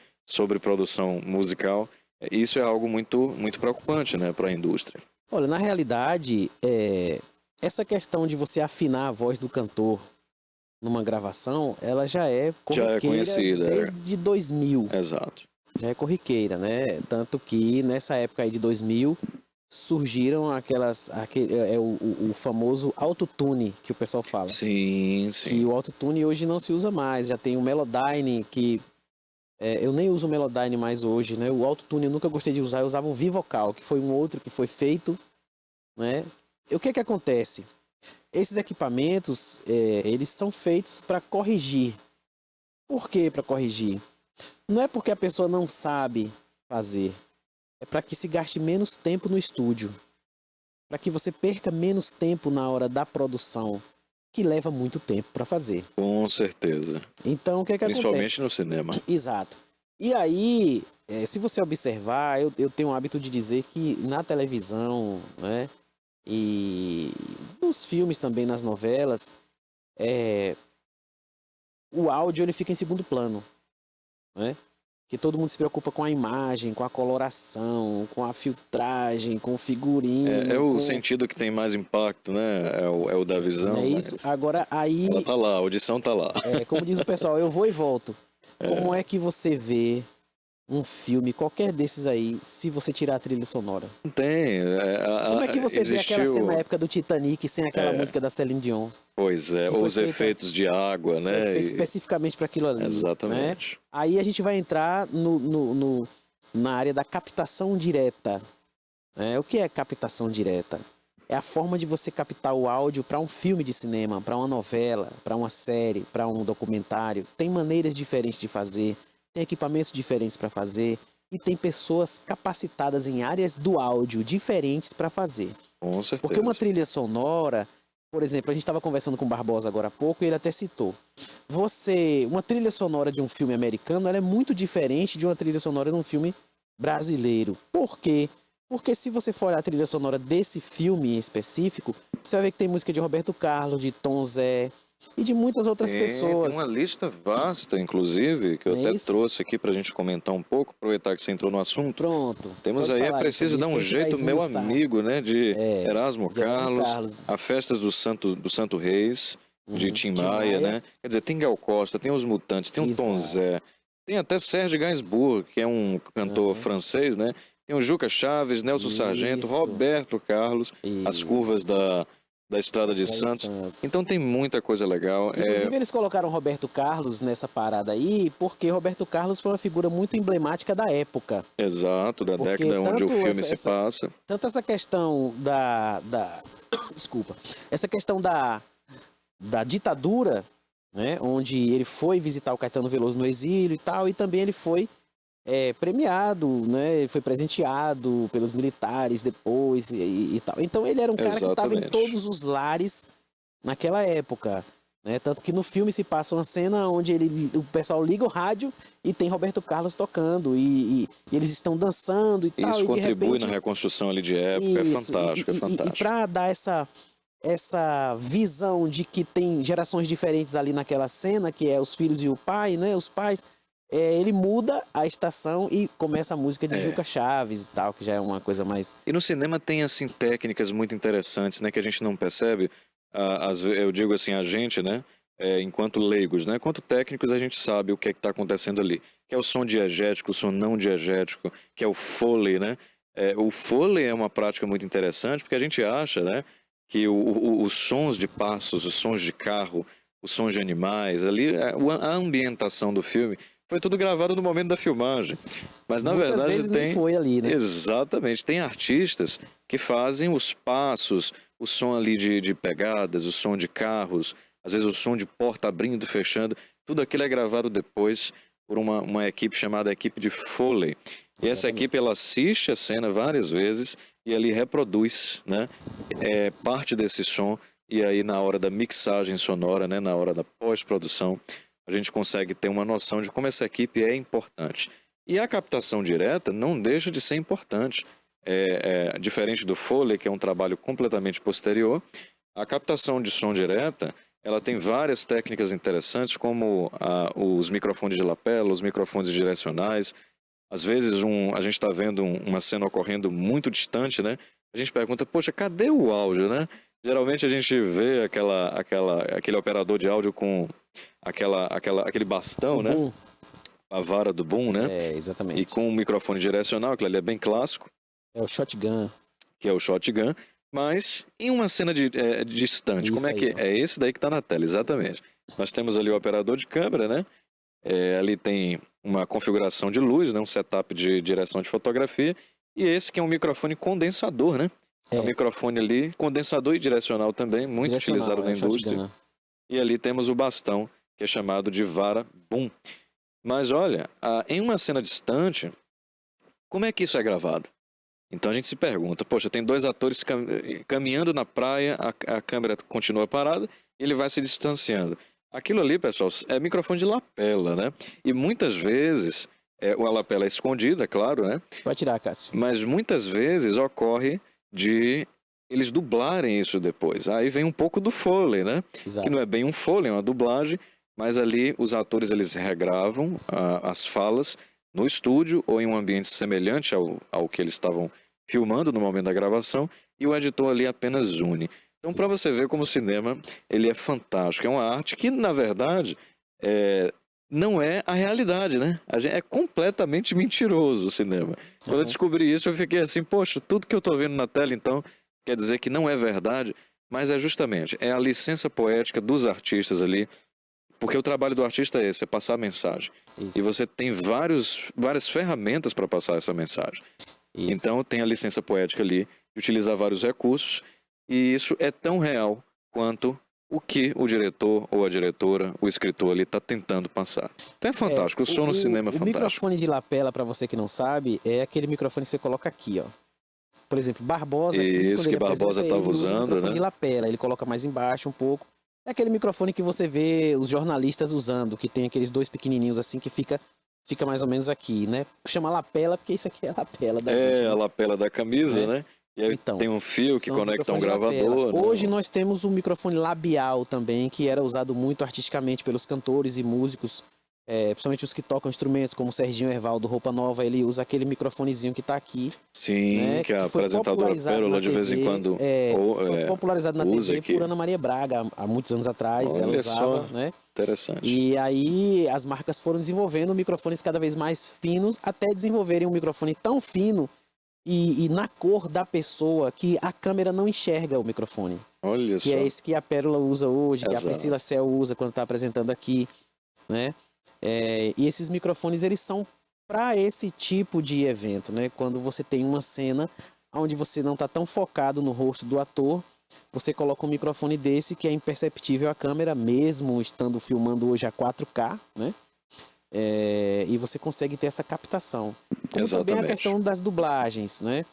produção musical. Isso é algo muito, muito preocupante, né, para a indústria. Olha, na realidade, essa questão de você afinar a voz do cantor, numa gravação, ela já é corriqueira conhecida, desde 2000. Exato. Já é corriqueira, né? Tanto que nessa época aí de 2000 surgiram o famoso autotune que o pessoal fala. Sim, sim. Que o autotune hoje não se usa mais. Já tem o Melodyne, que eu nem uso o Melodyne mais hoje, né? O autotune eu nunca gostei de usar, eu usava o Vivocal, que foi um outro que foi feito, né? E o que que acontece? Esses equipamentos, eles são feitos para corrigir. Por que para corrigir? Não é porque a pessoa não sabe fazer. É para que se gaste menos tempo no estúdio. Para que você perca menos tempo na hora da produção, que leva muito tempo para fazer. Com certeza. Então, o que é que Principalmente acontece? no cinema. Exato. E aí, se você observar, eu tenho o hábito de dizer que na televisão, né, e nos filmes também, nas novelas, o áudio ele fica em segundo plano, né? Que todo mundo se preocupa com a imagem, com a coloração, com a filtragem, com o figurino. É o sentido que tem mais impacto, né? É o da visão. Não é isso? Agora, aí... Ela tá lá, a audição tá lá. Como diz o pessoal, eu vou e volto. Como é que você vê um filme, qualquer desses aí, se você tirar a trilha sonora? Não tem. Como é que você vê aquela cena na época do Titanic sem aquela música da Celine Dion? Pois é, ou os efeitos de água, né? Foi feito especificamente para aquilo ali. Exatamente. Né? Aí a gente vai entrar na área da captação direta. O que é captação direta? É a forma de você captar o áudio para um filme de cinema, para uma novela, para uma série, para um documentário. Tem maneiras diferentes de fazer, tem equipamentos diferentes para fazer e tem pessoas capacitadas em áreas do áudio diferentes para fazer. Com certeza. Porque uma trilha sonora, por exemplo, a gente estava conversando com o Barbosa agora há pouco e ele até citou. Uma trilha sonora de um filme americano, ela é muito diferente de uma trilha sonora de um filme brasileiro. Por quê? Porque se você for olhar a trilha sonora desse filme em específico, você vai ver que tem música de Roberto Carlos, de Tom Zé e de muitas outras pessoas. Tem uma lista vasta, inclusive, que eu até trouxe aqui pra gente comentar um pouco, aproveitar que você entrou no assunto. Pronto. Temos aí, é preciso dar um jeito, meu amigo, né, de Erasmo Carlos, a festa do Santo Reis, de Tim Maia, né? Quer dizer, tem Gal Costa, tem Os Mutantes, tem o Tom Zé, tem até Serge Gainsbourg, que é um cantor francês, né? Tem o Juca Chaves, Nelson Sargento, Roberto Carlos, as curvas da Estrada de Santos. Então tem muita coisa legal. Inclusive eles colocaram Roberto Carlos nessa parada aí, porque Roberto Carlos foi uma figura muito emblemática da época. Exato, da década onde o filme se passa. Tanto essa questão essa questão da ditadura, né, onde ele foi visitar o Caetano Veloso no exílio e tal, e também ele foi premiado, né? Ele foi presenteado pelos militares depois e tal. Então ele era um cara que estava em todos os lares naquela época, né? Tanto que no filme se passa uma cena onde o pessoal liga o rádio e tem Roberto Carlos tocando e eles estão dançando e tal. Isso e de contribui repente, na reconstrução ali de época, é fantástico, é fantástico. E para dar essa visão de que tem gerações diferentes ali naquela cena, que é os filhos e o pai, né? Os pais... ele muda a estação e começa a música de Juca Chaves e tal, que já é uma coisa mais... E no cinema tem, assim, técnicas muito interessantes, né, que a gente não percebe. Eu digo assim, a gente, né, enquanto leigos, né, enquanto técnicos a gente sabe o que é que está acontecendo ali. Que é o som diegético, o som não diegético, que é o Foley, né. O Foley é uma prática muito interessante, porque a gente acha, né, que os sons de passos, os sons de carro, os sons de animais, ali, a ambientação do filme... Foi tudo gravado no momento da filmagem. Mas na Muitas verdade vezes tem. nem foi ali, né? Exatamente. Tem artistas que fazem os passos, o som ali de pegadas, o som de carros, às vezes o som de porta abrindo e fechando. Tudo aquilo é gravado depois por uma equipe chamada equipe de Foley. E essa equipe ela assiste a cena várias vezes e ali reproduz, né, parte desse som. E aí na hora da mixagem sonora, né, na hora da pós-produção, a gente consegue ter uma noção de como essa equipe é importante. E a captação direta não deixa de ser importante. Diferente do Foley, que é um trabalho completamente posterior, a captação de som direta, ela tem várias técnicas interessantes, como os microfones de lapela, os microfones direcionais. Às vezes a gente está vendo uma cena ocorrendo muito distante, né? A gente pergunta, poxa, cadê o áudio, né? Geralmente a gente vê aquele operador de áudio com aquele bastão, né? Boom. A vara do boom, né? É, exatamente. E com um microfone direcional, aquilo ali é bem clássico. É o shotgun. Que é o shotgun. Mas em uma cena distante, Isso como é aí, que ó. é esse daí que tá na tela? Exatamente. Nós temos ali o operador de câmera, né? Ali tem uma configuração de luz, né? Um setup de direção de fotografia. E esse que é um microfone condensador, né? É um microfone ali, condensador e direcional também, muito utilizado na indústria. shotgun. E ali temos o bastão, que é chamado de vara boom. Mas olha, em uma cena distante, como é que isso é gravado? Então a gente se pergunta, poxa, tem dois atores caminhando na praia, a câmera continua parada e ele vai se distanciando. Aquilo ali, pessoal, é microfone de lapela, né? E muitas vezes, a lapela é escondida, é claro, né? Pode tirar, Cássio. Mas muitas vezes ocorre de eles dublarem isso depois. Aí vem um pouco do Foley, né? Exato. Que não é bem um Foley, é uma dublagem, mas ali os atores eles regravam as falas no estúdio ou em um ambiente semelhante ao que eles estavam filmando no momento da gravação, e o editor ali apenas une. Então, para você ver como o cinema ele é fantástico, é uma arte que, na verdade, não é a realidade, né? É completamente mentiroso o cinema. Quando eu descobri isso, eu fiquei assim, poxa, tudo que eu tô vendo na tela, então, quer dizer que não é verdade, mas é justamente, a licença poética dos artistas ali, porque o trabalho do artista é esse, é passar a mensagem. Isso. E você tem várias ferramentas para passar essa mensagem. Isso. Então, tem a licença poética ali, de utilizar vários recursos, e isso é tão real quanto o que o diretor ou a diretora, o escritor ali está tentando passar. Então é fantástico, o som no cinema é fantástico. O microfone de lapela, para você que não sabe, é aquele microfone que você coloca aqui, ó. Por exemplo, Barbosa aqui, isso, que Barbosa estava usando, microfone, né? de lapela, ele coloca mais embaixo um pouco. É aquele microfone que você vê os jornalistas usando, que tem aqueles dois pequenininhos assim que fica mais ou menos aqui, né? Chama lapela porque isso aqui é a lapela da gente. A lapela da camisa, né? E aí então, tem um fio que conecta um gravador. Né? Hoje nós temos o microfone labial também, que era usado muito artisticamente pelos cantores e músicos, principalmente os que tocam instrumentos, como o Serginho Hervaldo, Roupa Nova, ele usa aquele microfonezinho que está aqui. Sim, né? Que a apresentadora Pérola de vez em quando foi popularizado na TV por Ana Maria Braga, há muitos anos atrás. Olha, ela usava, só. Né? Interessante. E aí as marcas foram desenvolvendo microfones cada vez mais finos, até desenvolverem um microfone tão fino e na cor da pessoa que a câmera não enxerga o microfone. Olha só. Que é esse que a Pérola usa hoje, Exato. que a Priscila Cel usa quando está apresentando aqui, né? E esses microfones, eles são para esse tipo de evento, né? Quando você tem uma cena onde você não está tão focado no rosto do ator, você coloca um microfone desse que é imperceptível à câmera, mesmo estando filmando hoje a 4K, né? E você consegue ter essa captação. Como Exatamente. também a questão das dublagens, né?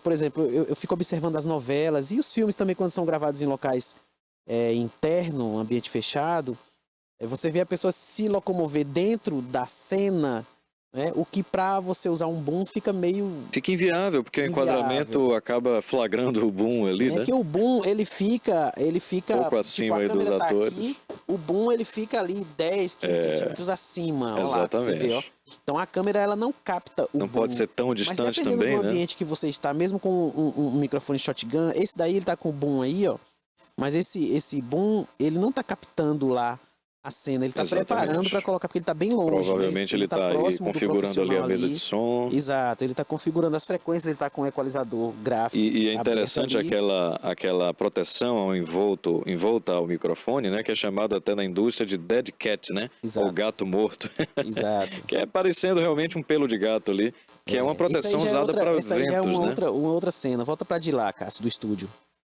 Por exemplo, eu fico observando as novelas e os filmes também quando são gravados em locais interno, um ambiente fechado, você vê a pessoa se locomover dentro da cena, né? O que para você usar um boom fica meio... Fica inviável, porque o enquadramento acaba flagrando o boom ali, né? É que o boom, ele fica pouco acima aí dos atores. Aqui, o boom, ele fica ali 10, 15 centímetros acima. Exatamente. Lá, você vê, ó. Então a câmera, ela não capta o boom. Não pode ser tão distante também, do né? ambiente que você está, mesmo com um microfone shotgun, esse daí ele tá com o boom aí, ó. Mas esse boom, ele não tá captando lá a cena, ele está preparando para colocar, porque ele está bem longe. Provavelmente ele está aí configurando ali a mesa de som. Exato, ele está configurando as frequências, ele está com o equalizador gráfico. E é interessante aquela proteção envolta ao microfone, né? Que é chamado até na indústria de dead cat, né? Exato. Ou gato morto. Exato. Que é parecendo realmente um pelo de gato ali, que é uma proteção usada para ventos, essa aí já é uma né? outra cena. Volta para de lá, Cássio, do estúdio.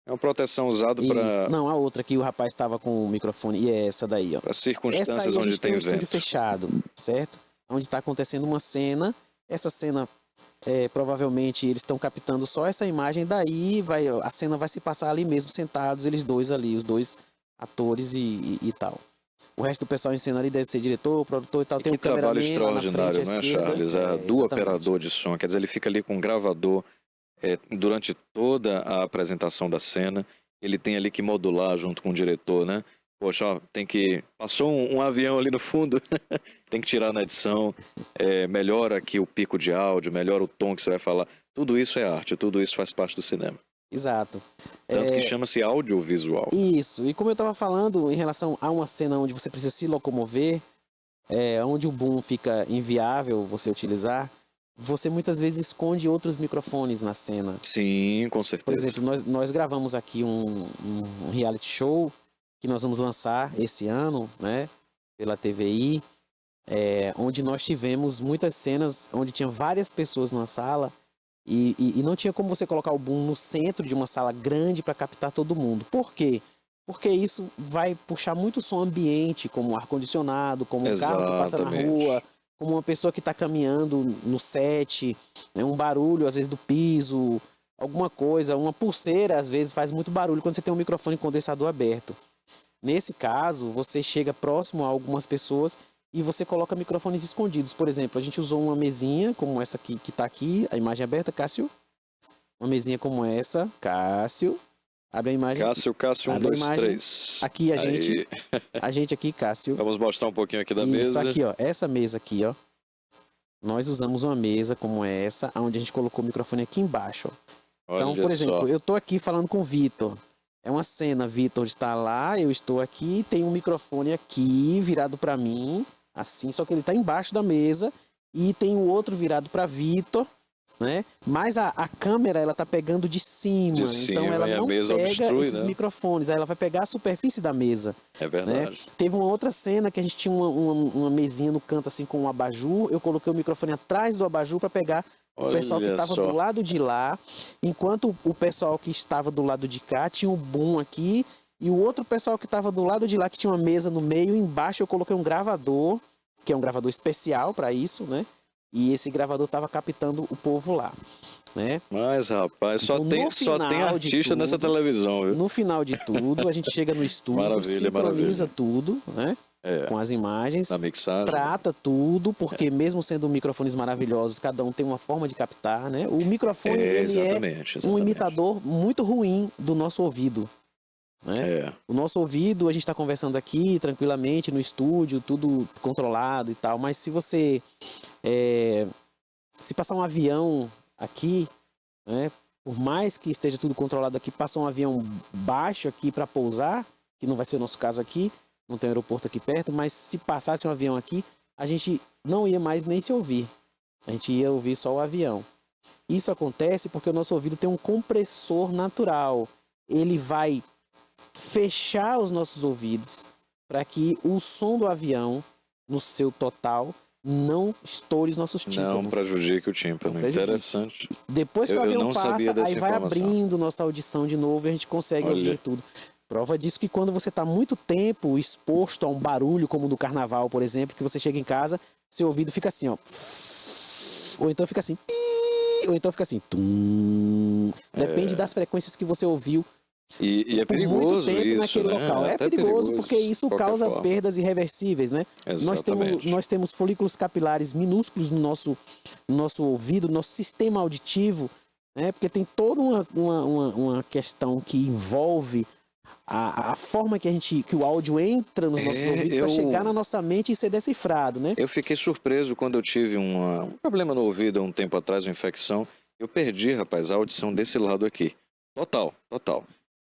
É uma proteção usada para... Não, a outra que o rapaz estava com o microfone. E é essa daí, ó. Para circunstâncias essa aí a gente onde tem um vento. estúdio fechado, certo? Onde está acontecendo uma cena. Essa cena, provavelmente, eles estão captando só essa imagem. Daí a cena vai se passar ali mesmo, sentados, eles dois ali, os dois atores e tal. O resto do pessoal em cena ali deve ser diretor, produtor e tal. Tem que trabalho extraordinário, né, Charles? Do operador de som. Quer dizer, ele fica ali com um gravador durante toda a apresentação da cena. Ele tem ali que modular junto com o diretor, né? Poxa, ó, passou um avião ali no fundo, tem que tirar na edição, melhora aqui o pico de áudio, melhora o tom que você vai falar. Tudo isso é arte, tudo isso faz parte do cinema. Exato. Tanto que chama-se audiovisual. Isso. E como eu estava falando, em relação a uma cena onde você precisa se locomover, onde o boom fica inviável você utilizar, você muitas vezes esconde outros microfones na cena. Sim, com Por certeza. exemplo, nós gravamos aqui um reality show que nós vamos lançar esse ano, né, pela TVI, onde nós tivemos muitas cenas onde tinha várias pessoas numa sala e não tinha como você colocar o boom no centro de uma sala grande para captar todo mundo. Por quê? Porque isso vai puxar muito som ambiente, como ar-condicionado, como um carro que passa na rua, como uma pessoa que está caminhando no set, né, um barulho às vezes do piso, alguma coisa, uma pulseira às vezes faz muito barulho quando você tem um microfone condensador aberto. Nesse caso, você chega próximo a algumas pessoas e você coloca microfones escondidos. Por exemplo, a gente usou uma mesinha como essa aqui que está aqui, a imagem aberta, Cássio. Uma mesinha como essa, Cássio. Abre a imagem. Cássio, 1, 2, 3. Aqui a gente aqui, Cássio. Vamos mostrar um pouquinho aqui da Isso, mesa. aqui, ó, essa mesa aqui, ó. Nós usamos uma mesa como essa, onde a gente colocou o microfone aqui embaixo, ó. Então, por exemplo, eu tô aqui falando com o Vitor. É uma cena, Vitor está lá, eu estou aqui, tem um microfone aqui virado para mim, assim, só que ele tá embaixo da mesa e tem o outro virado para Vitor, né? Mas a câmera, ela tá pegando de cima, então ela não pega esses microfones, aí ela vai pegar a superfície da mesa. É verdade. Né? Teve uma outra cena que a gente tinha uma mesinha no canto assim com um abajur, eu coloquei o microfone atrás do abajur para pegar o pessoal que estava do lado de lá, enquanto o pessoal que estava do lado de cá tinha um boom aqui, e o outro pessoal que estava do lado de lá, que tinha uma mesa no meio, embaixo eu coloquei um gravador, que é um gravador especial para isso, né? E esse gravador estava captando o povo lá, né? Mas, rapaz, só tem artista nessa televisão, viu? No final de tudo, a gente chega no estúdio, sincroniza tudo, né? Com as imagens, trata tudo, porque mesmo sendo microfones maravilhosos, cada um tem uma forma de captar, né? O microfone ele é um imitador muito ruim do nosso ouvido, né? O nosso ouvido, a gente está conversando aqui tranquilamente no estúdio, tudo controlado e tal, mas se você se passar um avião aqui, né? Por mais que esteja tudo controlado aqui, passa um avião baixo aqui para pousar, que não vai ser o nosso caso aqui, não tem aeroporto aqui perto, mas se passasse um avião aqui, a gente não ia mais nem se ouvir. A gente ia ouvir só o avião. Isso acontece porque o nosso ouvido tem um compressor natural. Ele vai fechar os nossos ouvidos para que o som do avião, no seu total, não estoure os nossos tímpanos. Não prejudique o tímpano. Interessante. Depois que o avião passa, aí vai abrindo nossa audição de novo e a gente consegue ouvir tudo. Prova disso que quando você está muito tempo exposto a um barulho como o do carnaval, por exemplo, que você chega em casa, seu ouvido fica assim, ó. Ou então fica assim. Ou então fica assim. Tum. Depende das frequências que você ouviu. E é perigoso muito tempo isso, naquele né? local. É perigoso porque isso causa perdas irreversíveis, né? Nós temos folículos capilares minúsculos no nosso ouvido, no nosso sistema auditivo, né? Porque tem toda uma questão que envolve a forma que o áudio entra nos nossos ouvidos para chegar na nossa mente e ser decifrado, né? Eu fiquei surpreso quando eu tive um problema no ouvido há um tempo atrás, uma infecção. Eu perdi, rapaz, a audição desse lado aqui. Total.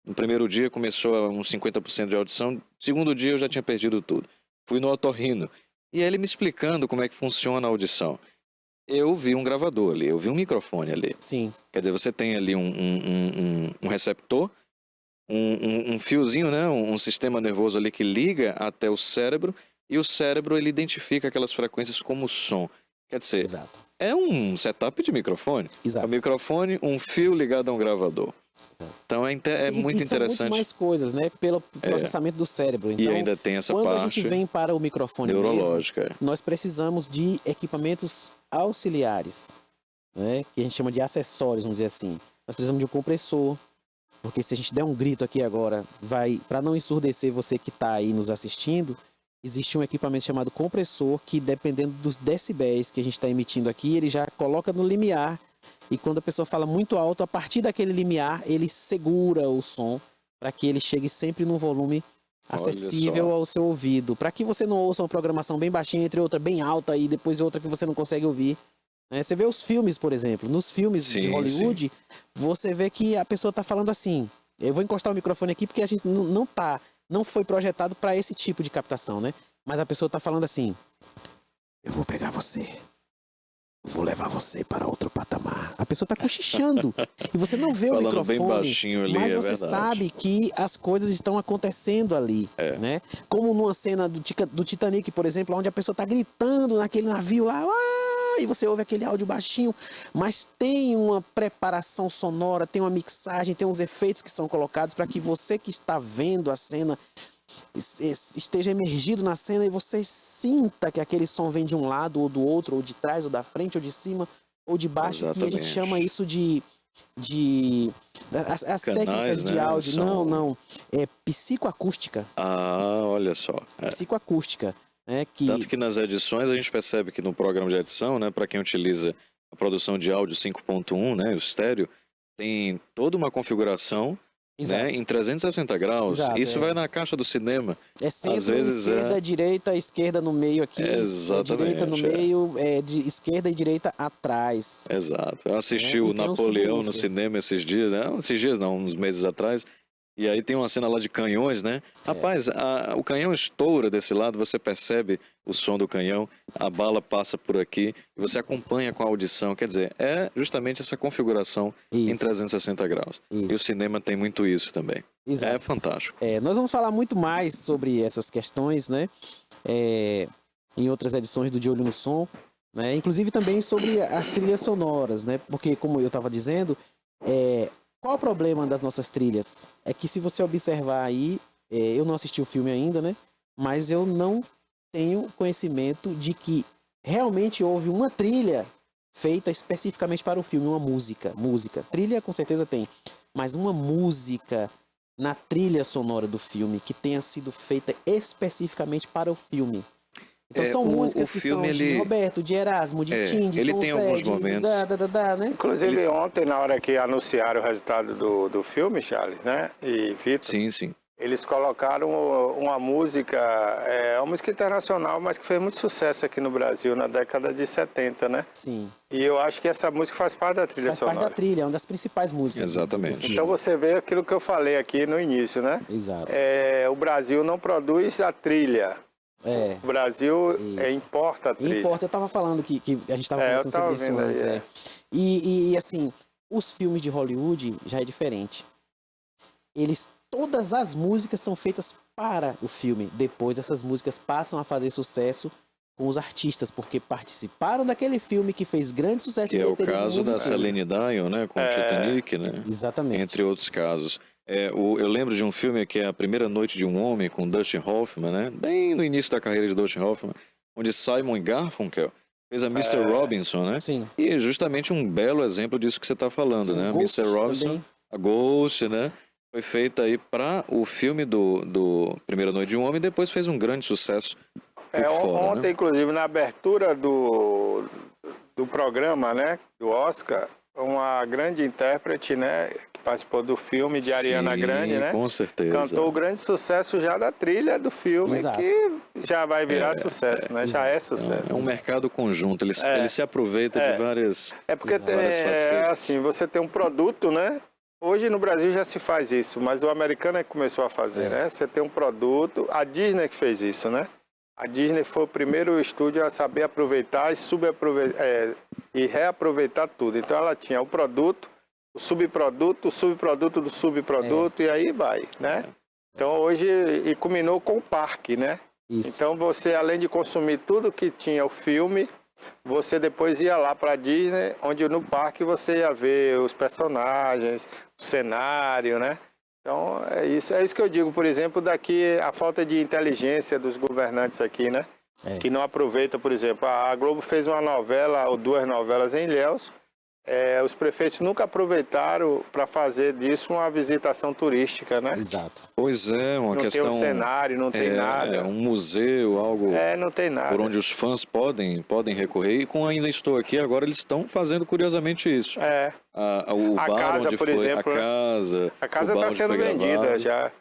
No primeiro dia começou uns 50% de audição, no segundo dia eu já tinha perdido tudo. Fui no otorrino e ele me explicando como é que funciona a audição. Eu vi um gravador ali, eu vi um microfone ali. Sim. Quer dizer, você tem ali um receptor, um fiozinho, né? Um sistema nervoso ali que liga até o cérebro, e o cérebro ele identifica aquelas frequências como som. Quer dizer, é um setup de microfone. Exato. É um microfone, um fio ligado a um gravador. Então é muito interessante. São muito mais coisas, né? Pelo processamento do cérebro. Então, e ainda tem essa quando parte a gente vem para o microfone neurológica, mesmo, nós precisamos de equipamentos auxiliares, né? Que a gente chama de acessórios, vamos dizer assim. Nós precisamos de um compressor, porque se a gente der um grito aqui agora, para não ensurdecer você que está aí nos assistindo, existe um equipamento chamado compressor que, dependendo dos decibéis que a gente está emitindo aqui, ele já coloca no limiar. E quando a pessoa fala muito alto, a partir daquele limiar, ele segura o som para que ele chegue sempre num volume acessível ao seu ouvido. Para que você não ouça uma programação bem baixinha, entre outra bem alta e depois outra que você não consegue ouvir. Né? Você vê os filmes, por exemplo. Nos filmes de Hollywood, você vê que a pessoa tá falando assim. Eu vou encostar o microfone aqui porque a gente não foi projetado para esse tipo de captação, né? Mas a pessoa tá falando assim: eu vou pegar você. Vou levar você para outro patamar. A pessoa tá cochichando. E você não vê o microfone, bem baixinho ali, mas você verdade. sabe que as coisas estão acontecendo ali, né? Como numa cena do Titanic, por exemplo, onde a pessoa tá gritando naquele navio lá, e você ouve aquele áudio baixinho, mas tem uma preparação sonora, tem uma mixagem, tem uns efeitos que são colocados para que você que está vendo a cena esteja emergido na cena e você sinta que aquele som vem de um lado ou do outro, ou de trás, ou da frente, ou de cima, ou de baixo. Exatamente. E a gente chama isso as técnicas de áudio. Não. É psicoacústica. Olha só. Psicoacústica. Tanto que nas edições a gente percebe que no programa de edição, né, para quem utiliza a produção de áudio 5.1, né, o estéreo, tem toda uma configuração, né, em 360 graus. Exato, isso vai na caixa do cinema. É centro, às vezes esquerda, direita, esquerda no meio aqui, direita no meio, de esquerda e direita atrás. Exato. Eu assisti o Napoleão no cinema esses dias, né? Esses dias não, uns meses atrás. E aí tem uma cena lá de canhões, né? Rapaz, o canhão estoura desse lado, você percebe o som do canhão, a bala passa por aqui, e você acompanha com a audição. Quer dizer, é justamente essa configuração em 360 graus. E o cinema tem muito isso também. Exato. É fantástico. Nós vamos falar muito mais sobre essas questões, né? Em outras edições do De Olho no Som, né? Inclusive também sobre as trilhas sonoras, né? Porque, como eu estava dizendo, qual o problema das nossas trilhas? É que se você observar aí, eu não assisti o filme ainda, né? Mas eu não tenho conhecimento de que realmente houve uma trilha feita especificamente para o filme, uma música. Trilha com certeza tem, mas uma música na trilha sonora do filme que tenha sido feita especificamente para o filme. Então são músicas que são de Roberto, de Erasmo, de Tim, de ele Tom tem Zé, alguns momentos. né? Inclusive ontem, na hora que anunciaram o resultado do filme, Charles, né? E Vitor. Sim. Eles colocaram uma música internacional, mas que fez muito sucesso aqui no Brasil na década de 70, né? Sim. E eu acho que essa música faz parte da trilha sonora. Faz parte da trilha, é uma das principais músicas. Exatamente. Então você vê aquilo que eu falei aqui no início, né? Exato. O Brasil não produz a trilha. O Brasil importa a trilha. Importa, eu tava falando que a gente tava conversando sobre isso antes. E assim, os filmes de Hollywood já é diferente. Todas as músicas são feitas para o filme. Depois essas músicas passam a fazer sucesso com os artistas, porque participaram daquele filme que fez grande sucesso. Que é o caso da Celine Dion, né? Com o Titanic, né? Exatamente. Entre outros casos. Eu lembro de um filme que é A Primeira Noite de um Homem, com Dustin Hoffman, né? Bem no início da carreira de Dustin Hoffman, onde Simon Garfunkel fez a Mr. Robinson, né? Sim. E é justamente um belo exemplo disso que você está falando, sim, né? Ghost Mr. Robinson, também. a Ghost, né? Foi feita aí para o filme do Primeira Noite de um Homem e depois fez um grande sucesso. Ontem, né? Inclusive, na abertura do programa, né? Do Oscar, uma grande intérprete, né? Que participou do filme de Ariana Grande, né? Com certeza. Cantou o grande sucesso já da trilha do filme, Exato. que já vai virar sucesso, né? Já é sucesso. É um mercado conjunto, ele se aproveita de várias. Porque assim, você tem um produto, né? Hoje no Brasil já se faz isso, mas o americano é que começou a fazer, né? Você tem um produto, a Disney que fez isso, né? A Disney foi o primeiro estúdio a saber aproveitar e reaproveitar tudo. Então ela tinha o produto, o subproduto do subproduto e aí vai, né? Então hoje, e culminou com o parque, né? Isso. Então você, além de consumir tudo que tinha o filme, você depois ia lá para a Disney, onde no parque você ia ver os personagens, o cenário, né? Então é isso que eu digo, por exemplo, daqui a falta de inteligência dos governantes aqui, né? Que não aproveita, por exemplo, a Globo fez uma novela ou 2 novelas em Ilhéus, os prefeitos nunca aproveitaram para fazer disso uma visitação turística, né? Exato. Pois é, uma questão... Não tem um cenário, não tem nada. Um museu, algo... não tem nada. Por onde os fãs podem recorrer. E com Ainda Estou Aqui, agora eles estão fazendo curiosamente isso. A bar casa, onde por foi, exemplo. A casa está sendo vendida já.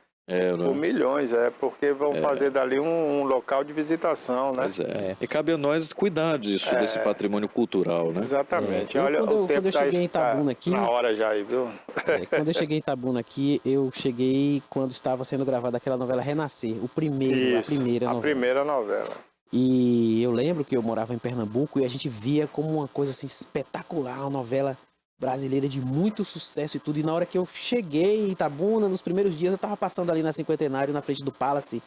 Por milhões, porque vão fazer dali um local de visitação, né? Pois é. E cabe a nós cuidar disso, desse patrimônio cultural, né? Exatamente. Olha, quando eu cheguei em Itabuna aqui... Na hora já aí, viu? Quando eu cheguei em Itabuna aqui, eu cheguei quando estava sendo gravada aquela novela Renascer, a primeira novela. E eu lembro que eu morava em Pernambuco e a gente via como uma coisa assim espetacular, uma novela brasileira de muito sucesso e tudo. E na hora que eu cheguei em Itabuna, nos primeiros dias, eu tava passando ali na Cinquentenário, na frente do Palace.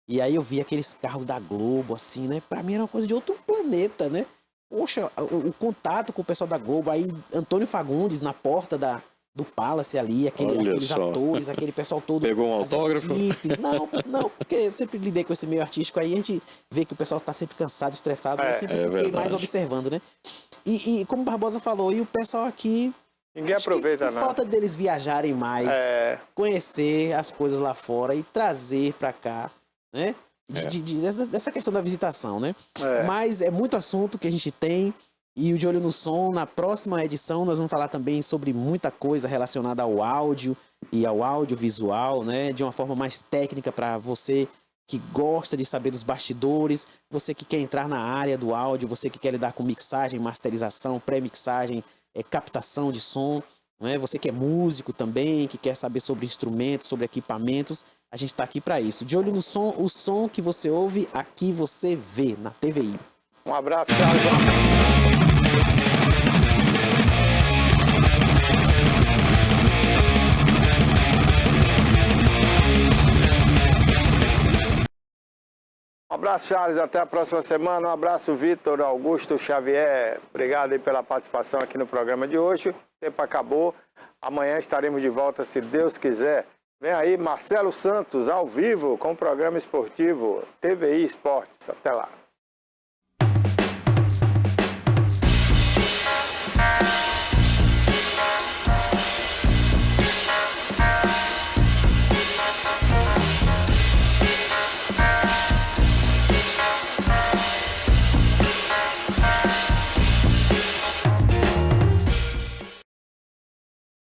E aí eu vi aqueles carros da Globo, assim, né? Pra mim era uma coisa de outro planeta, né? Poxa, o contato com o pessoal da Globo. Aí Antônio Fagundes na porta do Palace ali, aqueles atores, aquele pessoal todo. Pegou um autógrafo? Equipes. Não, porque eu sempre lidei com esse meio artístico, aí a gente vê que o pessoal tá sempre cansado, estressado, eu sempre fiquei mais observando, né? E como o Barbosa falou, e o pessoal aqui... Ninguém aproveita, não. Falta deles viajarem mais, conhecer as coisas lá fora e trazer pra cá, né? Dessa questão da visitação, né? Mas é muito assunto que a gente tem. E o De Olho no Som, na próxima edição, nós vamos falar também sobre muita coisa relacionada ao áudio e ao audiovisual, né? De uma forma mais técnica para você que gosta de saber dos bastidores, você que quer entrar na área do áudio, você que quer lidar com mixagem, masterização, pré-mixagem, captação de som, né? Você que é músico também, que quer saber sobre instrumentos, sobre equipamentos, a gente está aqui para isso. De Olho no Som, o som que você ouve, aqui você vê, na TVI. Um abraço, Charles. Um abraço, Charles. Até a próxima semana. Um abraço, Vitor Augusto Xavier. Obrigado aí pela participação aqui no programa de hoje. O tempo acabou. Amanhã estaremos de volta, se Deus quiser. Vem aí Marcelo Santos, ao vivo, com o programa esportivo TVI Esportes. Até lá.